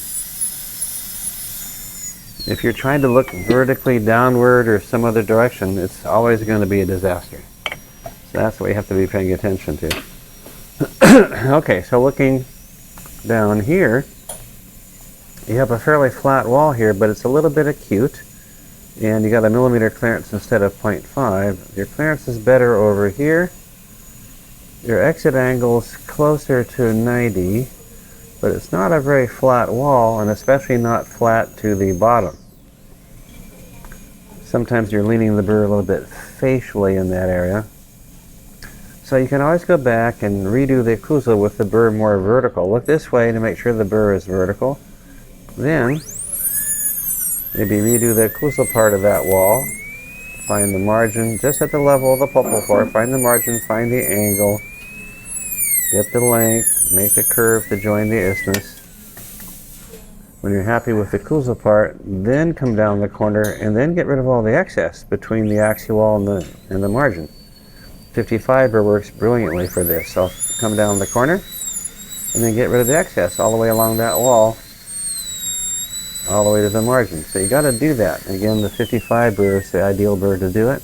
If you're trying to look vertically downward or some other direction, it's always going to be a disaster. So that's what you have to be paying attention to. Okay, so looking down here, you have a fairly flat wall here, but it's a little bit acute. And you got a millimeter clearance instead of 0.5. Your clearance is better over here. Your exit angle's closer to 90, but it's not a very flat wall, and especially not flat to the bottom. Sometimes you're leaning the burr a little bit facially in that area. So you can always go back and redo the occlusal with the burr more vertical. Look this way to make sure the burr is vertical. Then, maybe redo the occlusal part of that wall. Find the margin just at the level of the pulpal floor. Find the margin, find the angle. Get the length, make a curve to join the isthmus. When you're happy with the occlusal part, then come down the corner and then get rid of all the excess between the axial wall and the margin. 55 burr works brilliantly for this. So come down the corner and then get rid of the excess all the way along that wall, all the way to the margin. So you got to do that. Again, the 55 burr is the ideal burr to do it.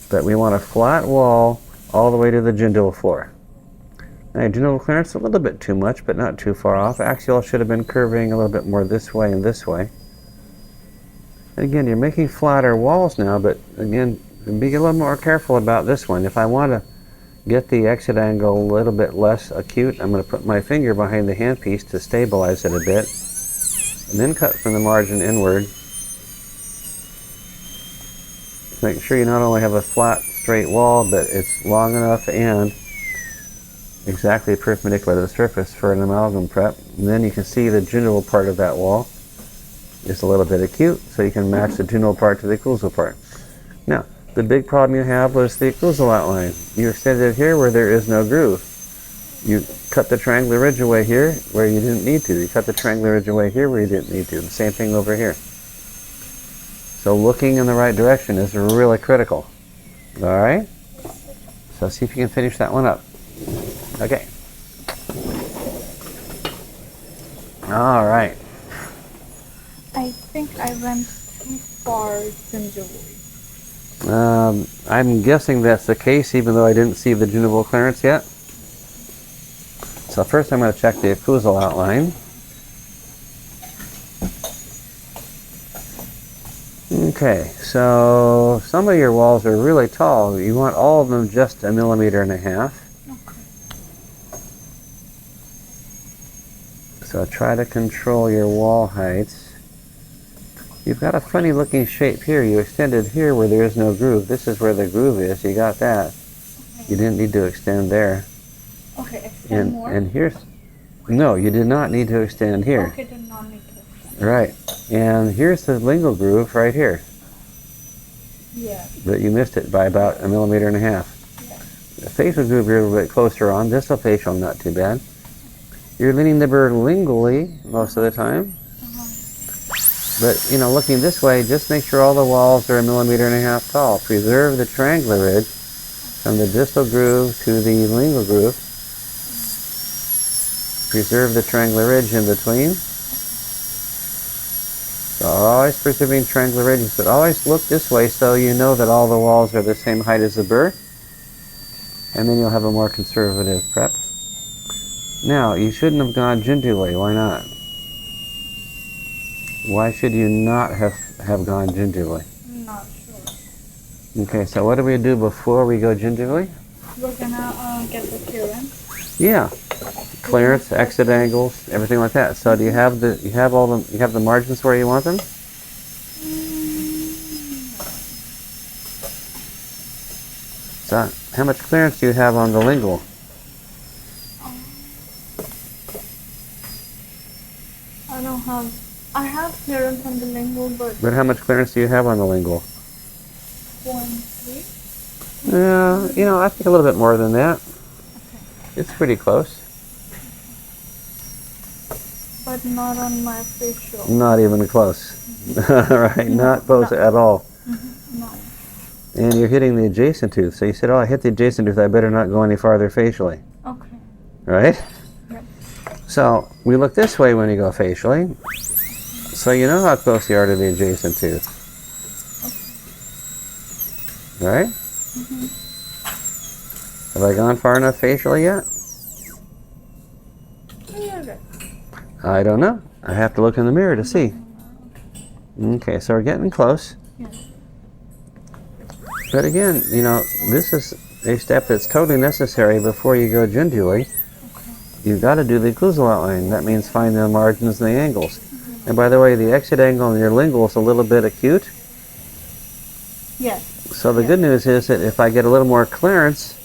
But we want a flat wall all the way to the genital floor. Now, genital clearance a little bit too much, but not too far off. Axial should have been curving a little bit more this way and this way. And again, you're making flatter walls now, but again, be a little more careful about this one. If I want to get the exit angle a little bit less acute, I'm going to put my finger behind the handpiece to stabilize it a bit, and then cut from the margin inward. Make sure you not only have a flat, straight wall, but it's long enough and exactly perpendicular to the surface for an amalgam prep. And then you can see the genital part of that wall is a little bit acute, so you can match the genital part to the occlusal part. Now, the big problem you have was the occlusal outline. You extended it here where there is no groove. You cut the triangular ridge away here where you didn't need to. You cut the triangular ridge away here where you didn't need to. The same thing over here. So looking in the right direction is really critical. All right? So see if you can finish that one up. Okay. All right. I think I went too far gingerly. I'm guessing that's the case, even though I didn't see the genital clearance yet. So first I'm going to check the occlusal outline. Okay, so some of your walls are really tall. You want all of them just 1.5 millimeters. Okay. So try to control your wall heights. You've got a funny looking shape here. You extended here where there is no groove. This is where the groove is. You got that. Okay. You didn't need to extend there. Okay, extend more. And here's, no, you did not need to extend here. Okay, did not need to extend. Right. And here's the lingual groove right here. Yeah. But you missed it by about 1.5 millimeters. Yeah. The facial groove you're a little bit closer on. Distal facial, not too bad. You're leaning the burr lingually most of the time. But, you know, looking this way, just make sure all the walls are 1.5 millimeters tall. Preserve the triangular ridge from the distal groove to the lingual groove. Preserve the triangular ridge in between. So always preserving triangular ridges, but always look this way so you know that all the walls are the same height as the burr. And then you'll have a more conservative prep. Now, you shouldn't have gone gingerly. Why not? Why should you not have gone gingerly? Not sure. Okay, so what do we do before we go gingerly? We're gonna get the clearance. Yeah, clearance, exit angles, everything like that. So do you have the margins where you want them? So how much clearance do you have on the lingual? I have clearance on the lingual, but But how much clearance do you have on the lingual? 0.3. Yeah, you know, I think a little bit more than that. Okay. It's pretty close. But not on my facial. Not even close. Right, not close at all. No. And you're hitting the adjacent tooth. So you said, oh, I hit the adjacent tooth, I better not go any farther facially. Okay. right? Yep. So we look this way when you go facially, so you know how close you are to the adjacent tooth, right? Have I gone far enough facially yet? I don't know. I have to look in the mirror to see. Okay, so we're getting close. But again, you know, this is a step that's totally necessary before you go gingerly. You've got to do the occlusal outline. That means find the margins and the angles. And by the way, the exit angle on your lingual is a little bit acute. Yes. So the good news is that if I get a little more clearance,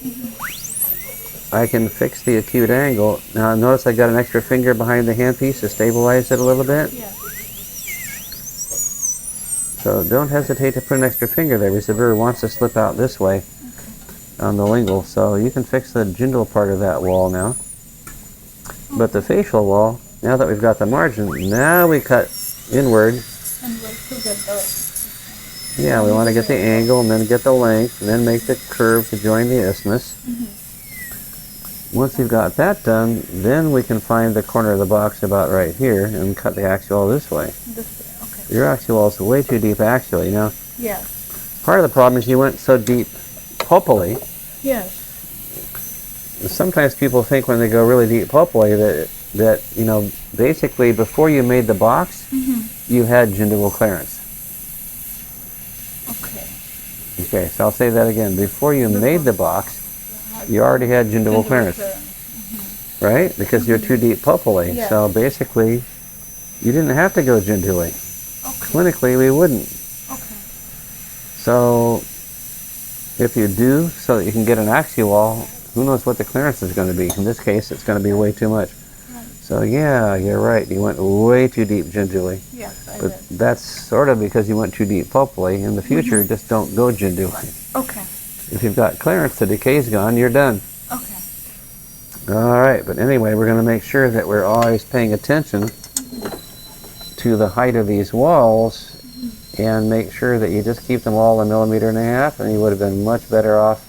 I can fix the acute angle. Now notice I got an extra finger behind the handpiece to stabilize it a little bit. Yes. So don't hesitate to put an extra finger there because the burr wants to slip out this way on the lingual. So you can fix the gingival part of that wall now. But the facial wall, now that we've got the margin, now we cut inward. And we'll to get the Yeah, we want to get the angle and then get the length and then make the curve to join the isthmus. Once you've got that done, then we can find the corner of the box about right here and cut the axial this way. this way. Okay. Your axial is way too deep axially. Now, Yes. part of the problem is you went so deep pulpally. Yes. Sometimes people think when they go really deep pulpally that you know, basically before you made the box, you had gingival clearance. Okay. Okay, so I'll say that again. Before you made the box, you already had gingival clearance, right? Because you're too deep pulpally. Yeah. So basically, you didn't have to go gingivally. Okay. Clinically, we wouldn't. Okay. So if you do, so that you can get an axial wall, who knows what the clearance is going to be. In this case, it's going to be way too much. Right. So yeah, you're right. You went way too deep gingivally. Yes, I But did. that's sort of because you went too deep pulpally. In the future, just don't go gingivally. Okay. If you've got clearance, the decay's gone, you're done. Okay. All right, but anyway, we're going to make sure that we're always paying attention to the height of these walls and make sure that you just keep them all 1.5 millimeters, and you would have been much better off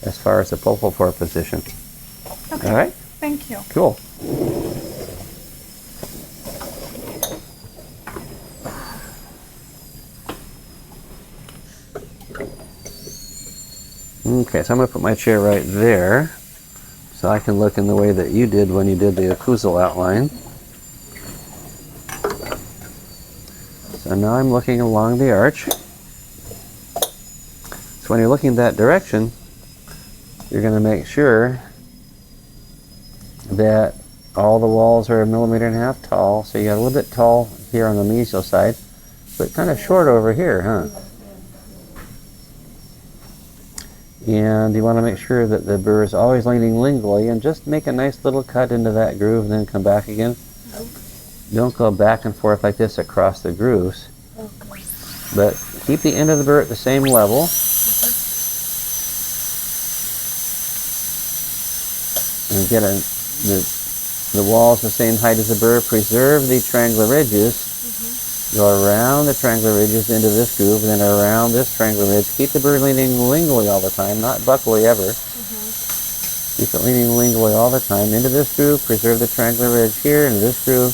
as far as the pulpal pore position. Okay. All right? Thank you. Cool. Okay, so I'm going to put my chair right there so I can look in the way that you did when you did the occlusal outline. So now I'm looking along the arch. So when you're looking that direction, you're going to make sure that all the walls are 1.5 millimeters tall. So you got a little bit tall here on the mesial side, but kind of short over here, huh? And you want to make sure that the burr is always leaning lingually, and just make a nice little cut into that groove and then come back again. Don't go back and forth like this across the grooves. But keep the end of the burr at the same level. And get the walls the same height as the burr. Preserve the triangular ridges. Go around the triangular ridges into this groove, and then around this triangular ridge. Keep the burr leaning lingually all the time, not buccally ever. Keep it leaning lingually all the time. Into this groove, preserve the triangular ridge here, into this groove.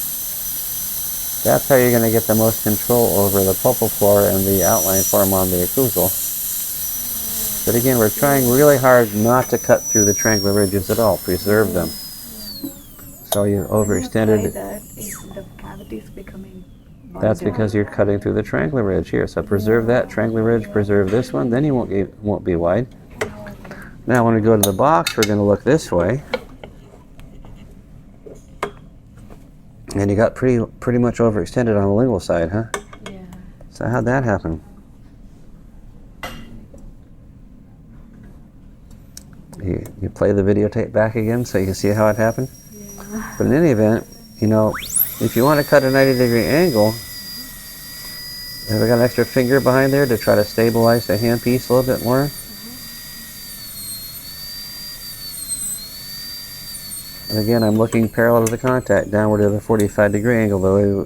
That's how you're going to get the most control over the pulpal floor and the outline form on the occlusal. But again, we're trying really hard not to cut through the triangular ridges at all. Preserve them. So you overextended. That if the cavity is becoming That's because you're cutting through the triangular ridge here. So preserve that triangular ridge, preserve this one, then you won't be wide. Now when we go to the box, we're going to look this way. And you got pretty much overextended on the lingual side, huh? Yeah. So how'd that happen? You play the videotape back again so you can see how it happened? Yeah. But in any event, you know, if you want to cut a 90-degree angle, have I got an extra finger behind there to try to stabilize the handpiece a little bit more? And again, I'm looking parallel to the contact, downward at a 45-degree angle,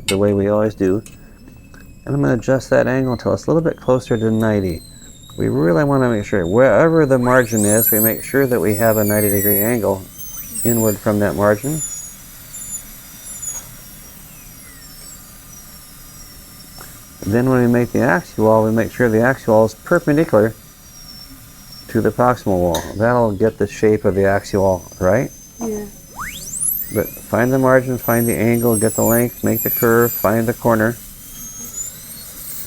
the way we always do. And I'm going to adjust that angle until it's a little bit closer to 90. We really want to make sure, wherever the margin is, we make sure that we have a 90-degree angle inward from that margin. Then when we make the axial wall, we make sure the axial wall is perpendicular to the proximal wall. That'll get the shape of the axial wall, right? Yeah. But find the margin, find the angle, get the length, make the curve, find the corner,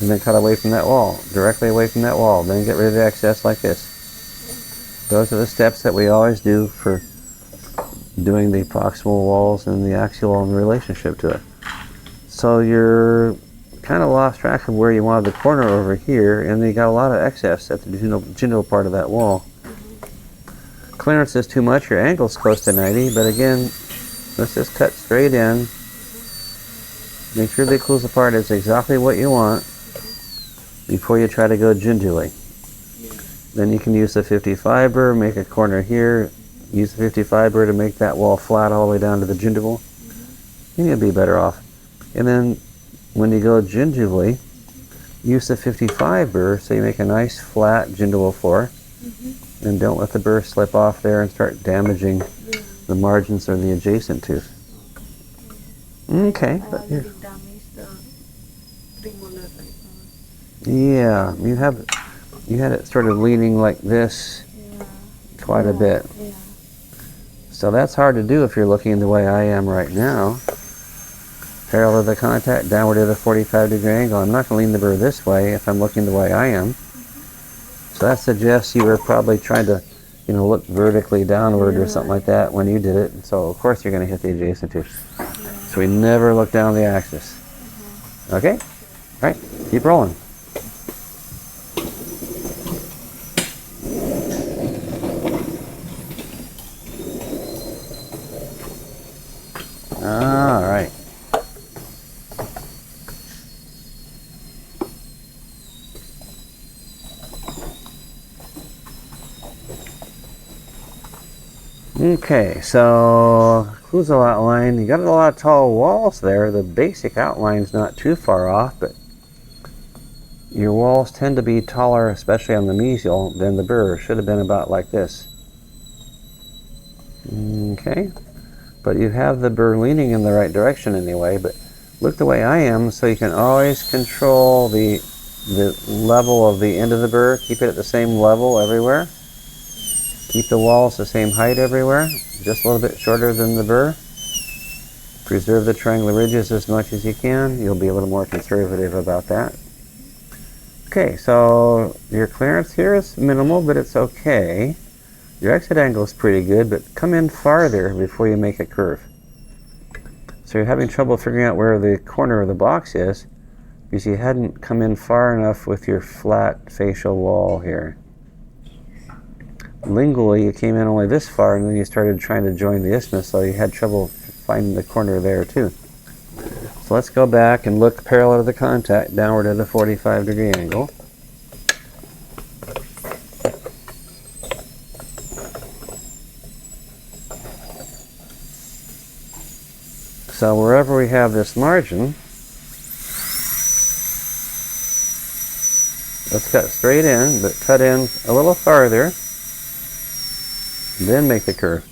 and then cut away from that wall, directly away from that wall. Then get rid of the excess like this. Those are the steps that we always do for doing the proximal walls and the axial wall in relationship to it. So you're kind of lost track of where you wanted the corner over here, and you got a lot of excess at the genital part of that wall. Clearance is too much, your angle's close to 90, but again, let's just cut straight in. Make sure the occlusal part is exactly what you want before you try to go gingerly. Then you can use the 55 burr, make a corner here, use the 55 burr to make that wall flat all the way down to the gingival, and you'll be better off. And then when you go gingivally, use the 55 burr so you make a nice flat gingival floor, and don't let the burr slip off there and start damaging the margins or the adjacent tooth. Okay. I already damaged the premolar right now. Yeah, you had it sort of leaning like this quite a bit. Yeah. So that's hard to do if you're looking the way I am right now. Parallel to the contact, downward at a 45-degree angle. I'm not going to lean the burr this way if I'm looking the way I am. So that suggests you were probably trying to, look vertically downward or something like that when you did it. So of course you're going to hit the adjacent tooth. So we never look down the axis. Okay? All right, keep rolling. All right. Okay, so occlusal outline, you got a lot of tall walls there. The basic outline's not too far off, but your walls tend to be taller, especially on the mesial, than the burr. Should have been about like this. Okay, but you have the burr leaning in the right direction anyway, but look the way I am so you can always control the level of the end of the burr. Keep it at the same level everywhere. Keep the walls the same height everywhere, just a little bit shorter than the burr. Preserve the triangular ridges as much as you can. You'll be a little more conservative about that. Okay, so your clearance here is minimal, but it's okay. Your exit angle is pretty good, but come in farther before you make a curve. So you're having trouble figuring out where the corner of the box is because you hadn't come in far enough with your flat facial wall here. Lingually, you came in only this far, and then you started trying to join the isthmus, so you had trouble finding the corner there too. So let's go back and look parallel to the contact, downward at a 45-degree angle. So wherever we have this margin, let's cut straight in, but cut in a little farther. Then make the curve.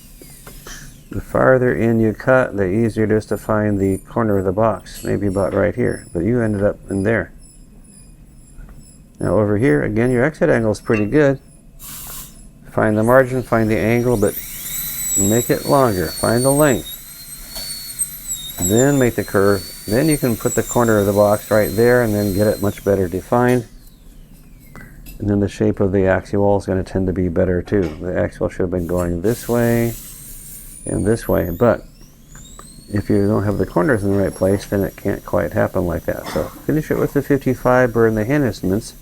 The farther in you cut, the easier it is to find the corner of the box, maybe about right here, but you ended up in there. Now over here, again, your exit angle is pretty good. Find the margin, find the angle, but make it longer. Find the length. Then make the curve. Then you can put the corner of the box right there and then get it much better defined. And then the shape of the axial wall is going to tend to be better too. The axial should have been going this way and this way, but if you don't have the corners in the right place, then it can't quite happen like that. So finish it with the 55 burr and the hand instruments,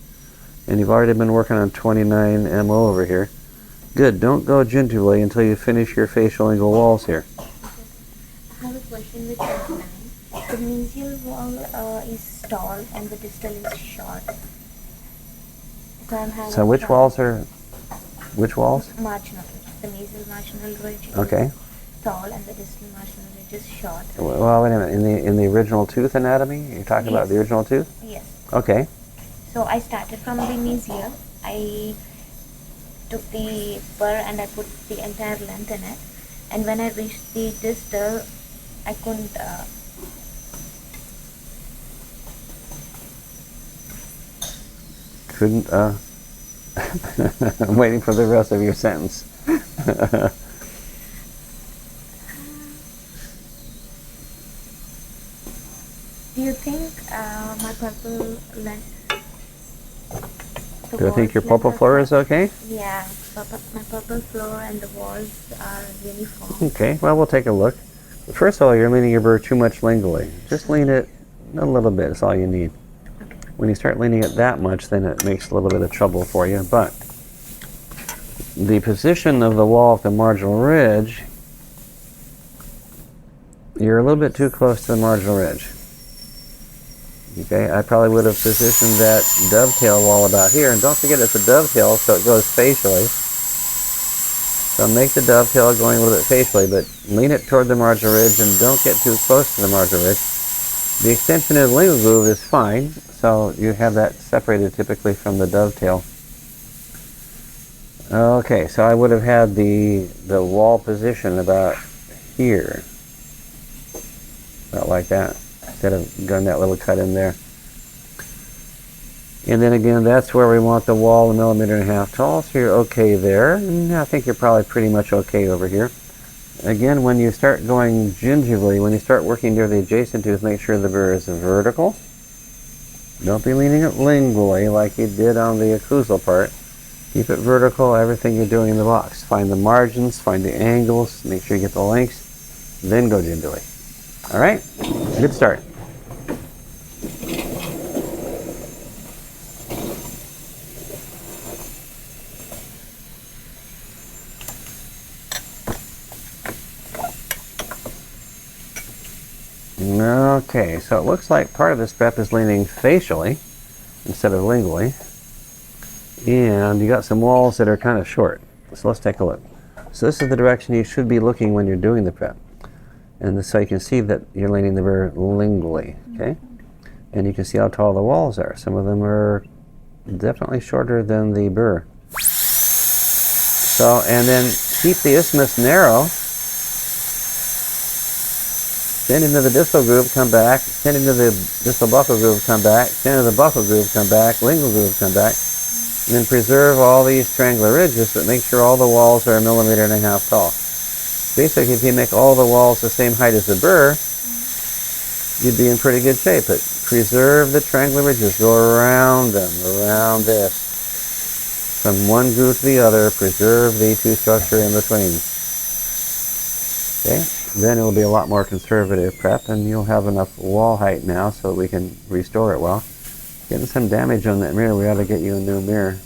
and you've already been working on 29 MO over here. Good, don't go gingerly until you finish your facial angle walls here. I have a question with 29. The mesial wall is tall and the distal is short. So which walls? Marginal. The mesial marginal ridge is tall and the distal marginal ridge is short. Well, wait a minute. In the original tooth anatomy, you're talking about the original tooth? Yes. Okay. So I started from the mesial. I took the burr and I put the entire length in it. and when I reached the distal, I couldn't. Couldn't, I'm waiting for the rest of your sentence. Do you think my purple lens? Do you think your purple floor is okay? Yeah, my purple floor and the walls are uniform. Okay, well, we'll take a look. First of all, you're leaning your burr too much lingually. Just lean it a little bit, that's all you need. Okay. When you start leaning it that much, then it makes a little bit of trouble for you. But the position of the wall at the marginal ridge, you're a little bit too close to the marginal ridge. Okay, I probably would have positioned that dovetail wall about here. And don't forget it's a dovetail, so it goes facially. So make the dovetail going a little bit facially, but lean it toward the marginal ridge and don't get too close to the marginal ridge. The extension of the lingual groove is fine, so you have that separated typically from the dovetail. Okay, so I would have had the wall position about here. About like that, instead of going that little cut in there. And then again, that's where we want the wall 1.5 mm tall, so you're okay there. And I think you're probably pretty much okay over here. Again, when you start going gingivally, when you start working near the adjacent tooth, make sure the burr is vertical. Don't be leaning it lingually like you did on the occlusal part. Keep it vertical, everything you're doing in the box. Find the margins, find the angles, make sure you get the lengths, then go gingerly. All right, good start. Okay, so it looks like part of this prep is leaning facially instead of lingually. And you got some walls that are kind of short. So let's take a look. So this is the direction you should be looking when you're doing the prep. And so you can see that you're leaning the burr lingually, okay? And you can see how tall the walls are. Some of them are definitely shorter than the burr. So, and then keep the isthmus narrow. Extend into the distal groove, come back. Extend into the distal buccal groove, come back. Extend into the buccal groove, come back. Lingual groove, come back. And then preserve all these triangular ridges, but make sure all the walls are 1.5 mm tall. Basically, if you make all the walls the same height as the burr, you'd be in pretty good shape. But preserve the triangular ridges. Go around them, around this. From one groove to the other, preserve the tooth structure in between. Okay? Then it will be a lot more conservative prep, and you'll have enough wall height now so we can restore it well. Getting some damage on that mirror, we ought to get you a new mirror.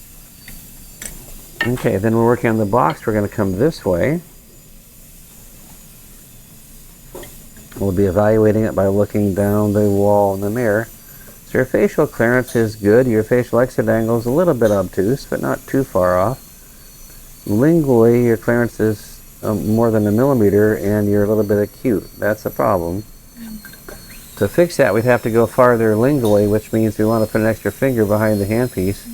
Okay, then we're working on the box. We're going to come this way. We'll be evaluating it by looking down the wall in the mirror. So your facial clearance is good. Your facial exit angle is a little bit obtuse, but not too far off. Lingually, your clearance is more than 1 millimeter, and you're a little bit acute. That's a problem. To fix that, we'd have to go farther lingually, which means we want to put an extra finger behind the handpiece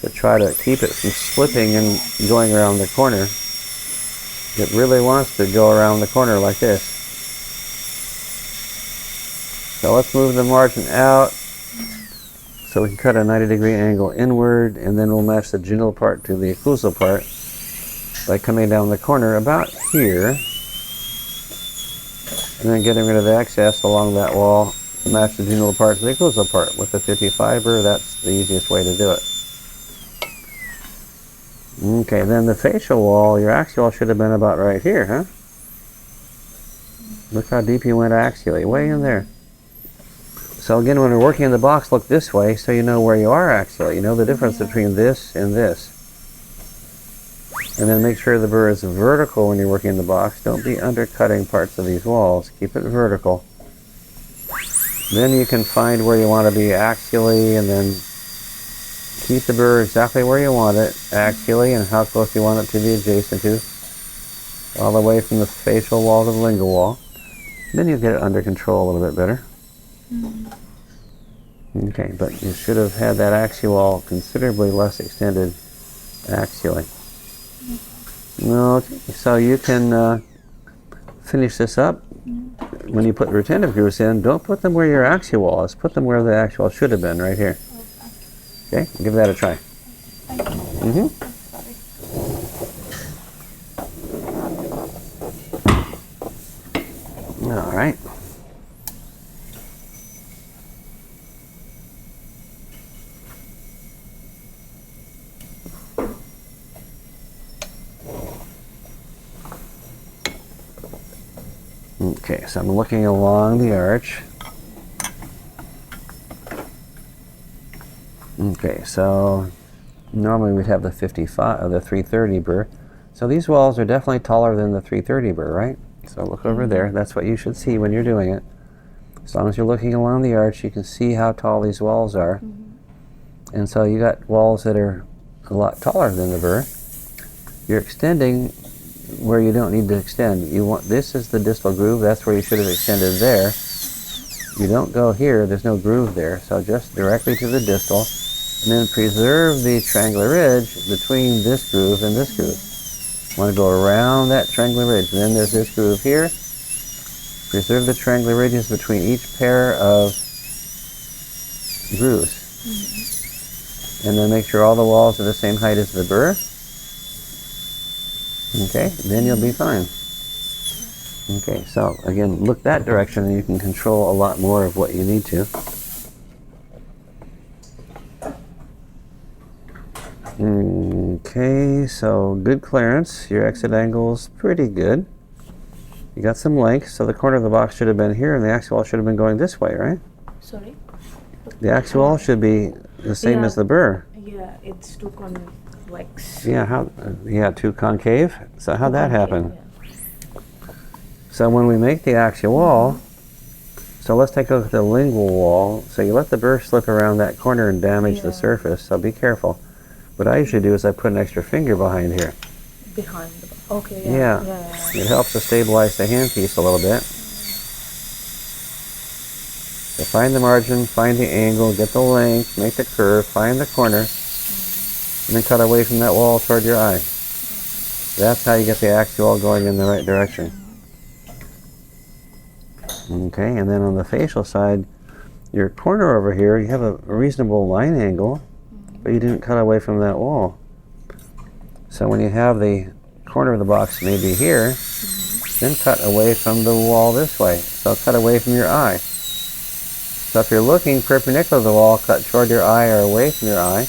to try to keep it from slipping and going around the corner. It really wants to go around the corner like this. So let's move the margin out so we can cut a 90-degree angle inward, and then we'll match the gingival part to the occlusal part by coming down the corner about here, and then getting rid of the excess along that wall to match the gingival part to the occlusal part. With the 55 burr, that's the easiest way to do it. Okay, then the facial wall, your axial wall should have been about right here, huh? Look how deep you went axially, way in there. So again, when we're working in the box, look this way so you know where you are axially. You know the difference between this and this. And then make sure the burr is vertical when you're working in the box. Don't be undercutting parts of these walls. Keep it vertical. Then you can find where you want to be axially, and then keep the burr exactly where you want it axially and how close you want it to the adjacent tooth. All the way from the facial wall to the lingual wall. Then you'll get it under control a little bit better. Okay, but you should have had that axial wall considerably less extended axially. Okay, so you can finish this up, when you put retentive grooves in, don't put them where your axial wall is. Put them where the actual should have been, right here. Okay, give that a try. Mm-hmm. All right. Okay, so I'm looking along the arch. Okay, so normally we'd have the 55, the 330 burr. So these walls are definitely taller than the 330 burr, right? So look over there. That's what you should see when you're doing it. As long as you're looking along the arch, you can see how tall these walls are. And so you got walls that are a lot taller than the burr. You're extending where you don't need to extend. You want, this is the distal groove. That's where you should have extended there. You don't go here. There's no groove there. So just directly to the distal. And then preserve the triangular ridge between this groove and this groove. You want to go around that triangular ridge. And then there's this groove here. Preserve the triangular ridges between each pair of grooves. And then make sure all the walls are the same height as the burr. Okay, then you'll be fine. Okay, so again, look that direction and you can control a lot more of what you need to. Okay, so good clearance. Your exit angle's pretty good. You got some length, so the corner of the box should have been here and the axial wall should have been going this way, right? Sorry? The axial wall should be the same as the burr. Yeah, it's too convex. Yeah, too concave. So how'd that happen? Yeah. So when we make the axial wall, so let's take a look at the lingual wall. So you let the burr slip around that corner and damage the surface, so be careful. What I usually do is I put an extra finger behind here. Behind the okay, Yeah. It helps to stabilize the handpiece a little bit. So find the margin, find the angle, get the length, make the curve, find the corner, and then cut away from that wall toward your eye. That's how you get the axial wall going in the right direction. Okay, and then on the facial side, your corner over here, you have a reasonable line angle, but you didn't cut away from that wall. So when you have the corner of the box maybe here, then cut away from the wall this way. So cut away from your eye. So if you're looking perpendicular to the wall, cut toward your eye or away from your eye,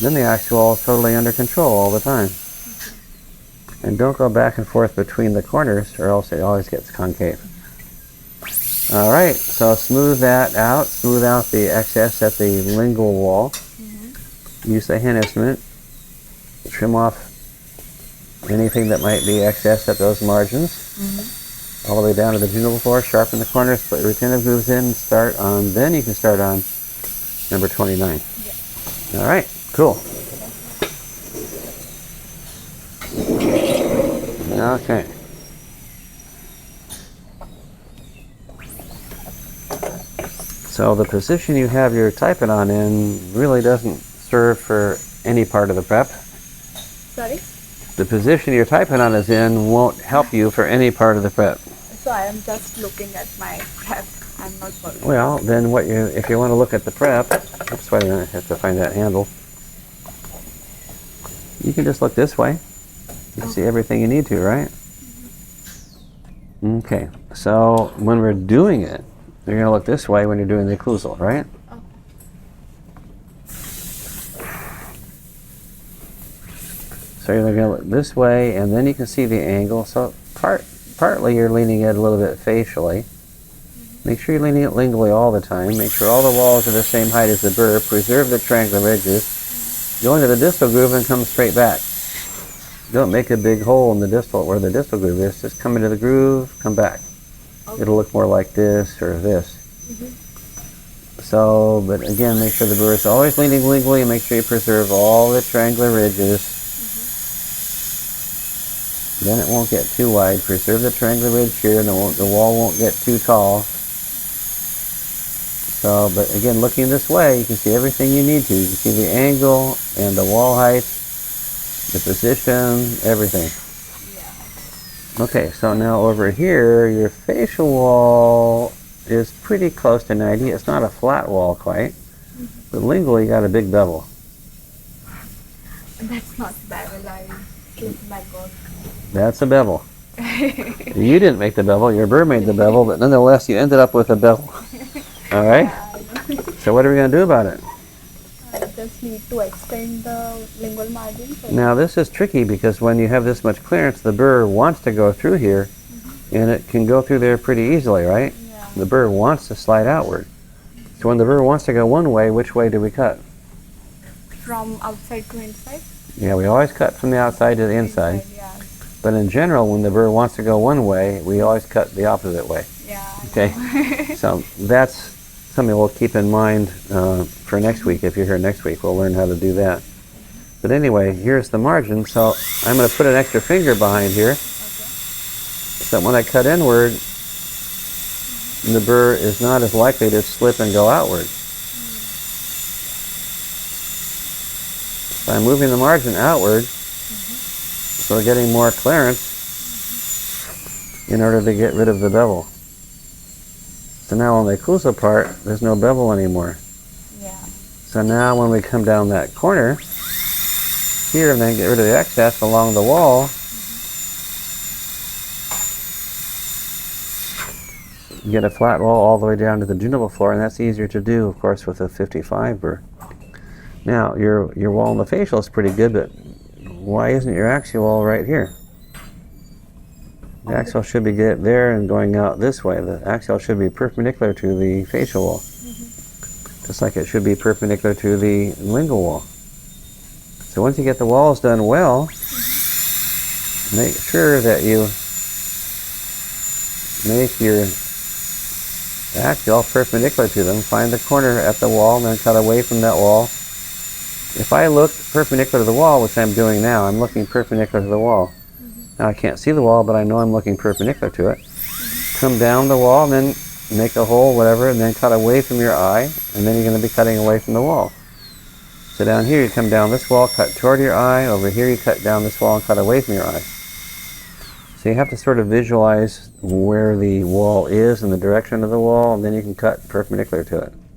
then the axial wall is totally under control all the time. And don't go back and forth between the corners or else it always gets concave. Alright, so smooth that out. Smooth out the excess at the lingual wall. Use the hand instrument. Trim off anything that might be excess at those margins. All the way down to the gingival floor. Sharpen the corners, put retentive grooves in, start on, then you can start on number 29. Alright, cool. Okay. So the position you have your typing on in really doesn't serve for any part of the prep. Sorry? The position your typing on is in won't help you for any part of the prep. So I am just looking at my prep. I'm not working. Well, then if you want to look at the prep, oops, wait a minute, I have to find that handle. You can just look this way. You can see everything you need to, right? Okay, so when we're doing it, you're going to look this way when you're doing the occlusal, right? So you're going to look this way, and then you can see the angle. So partly you're leaning it a little bit facially. Make sure you're leaning it lingually all the time. Make sure all the walls are the same height as the burr. Preserve the triangular ridges. Go into the distal groove and come straight back. Don't make a big hole in the distal, where the distal groove is. Just come into the groove, come back. It'll look more like this or this. So, but again, make sure the burr is always leaning lingually and make sure you preserve all the triangular ridges. Then it won't get too wide. Preserve the triangular ridge here and the wall won't get too tall. So, but again, looking this way, you can see everything you need to. You can see the angle and the wall height, the position, everything. Okay, so now over here, your facial wall is pretty close to 90. It's not a flat wall quite, but lingual, you got a big bevel. That's not bevel. I did my work. That's a bevel. You didn't make the bevel, your bird made the bevel, but nonetheless, you ended up with a bevel. All right? So what are we going to do about it? I just need to extend the lingual margin. So Now this is tricky because when you have this much clearance, the burr wants to go through here, and it can go through there pretty easily, right? yeah. The burr wants to slide outward. So when the burr wants to go one way, which way do we cut? From outside to inside. Yeah, we always cut from the outside to the inside. Yeah. But in general, when the burr wants to go one way, we always cut the opposite way. Yeah. Okay? So that's something we'll keep in mind for next week. If you're here next week, we'll learn how to do that. But anyway, here's the margin. So I'm going to put an extra finger behind here. So when I cut inward, the burr is not as likely to slip and go outward. So I'm moving the margin outward, so we're getting more clearance in order to get rid of the bevel. So now on the occlusal part, there's no bevel anymore. Yeah. So now when we come down that corner here and then get rid of the excess along the wall, you get a flat wall all the way down to the gingival floor, and that's easier to do, of course, with a 55 burr. Now, your wall in the facial is pretty good, but why isn't your axial wall right here? The axial should be there and going out this way. The axial should be perpendicular to the facial wall, just like it should be perpendicular to the lingual wall. So once you get the walls done well, make sure that you make your axial perpendicular to them. Find the corner at the wall and then cut away from that wall. If I look perpendicular to the wall, which I'm doing now, I'm looking perpendicular to the wall. Now I can't see the wall, but I know I'm looking perpendicular to it. Come down the wall and then make a hole, whatever, and then cut away from your eye, and then you're going to be cutting away from the wall. So down here you come down this wall, cut toward your eye. Over here you cut down this wall and cut away from your eye. So you have to sort of visualize where the wall is and the direction of the wall, and then you can cut perpendicular to it.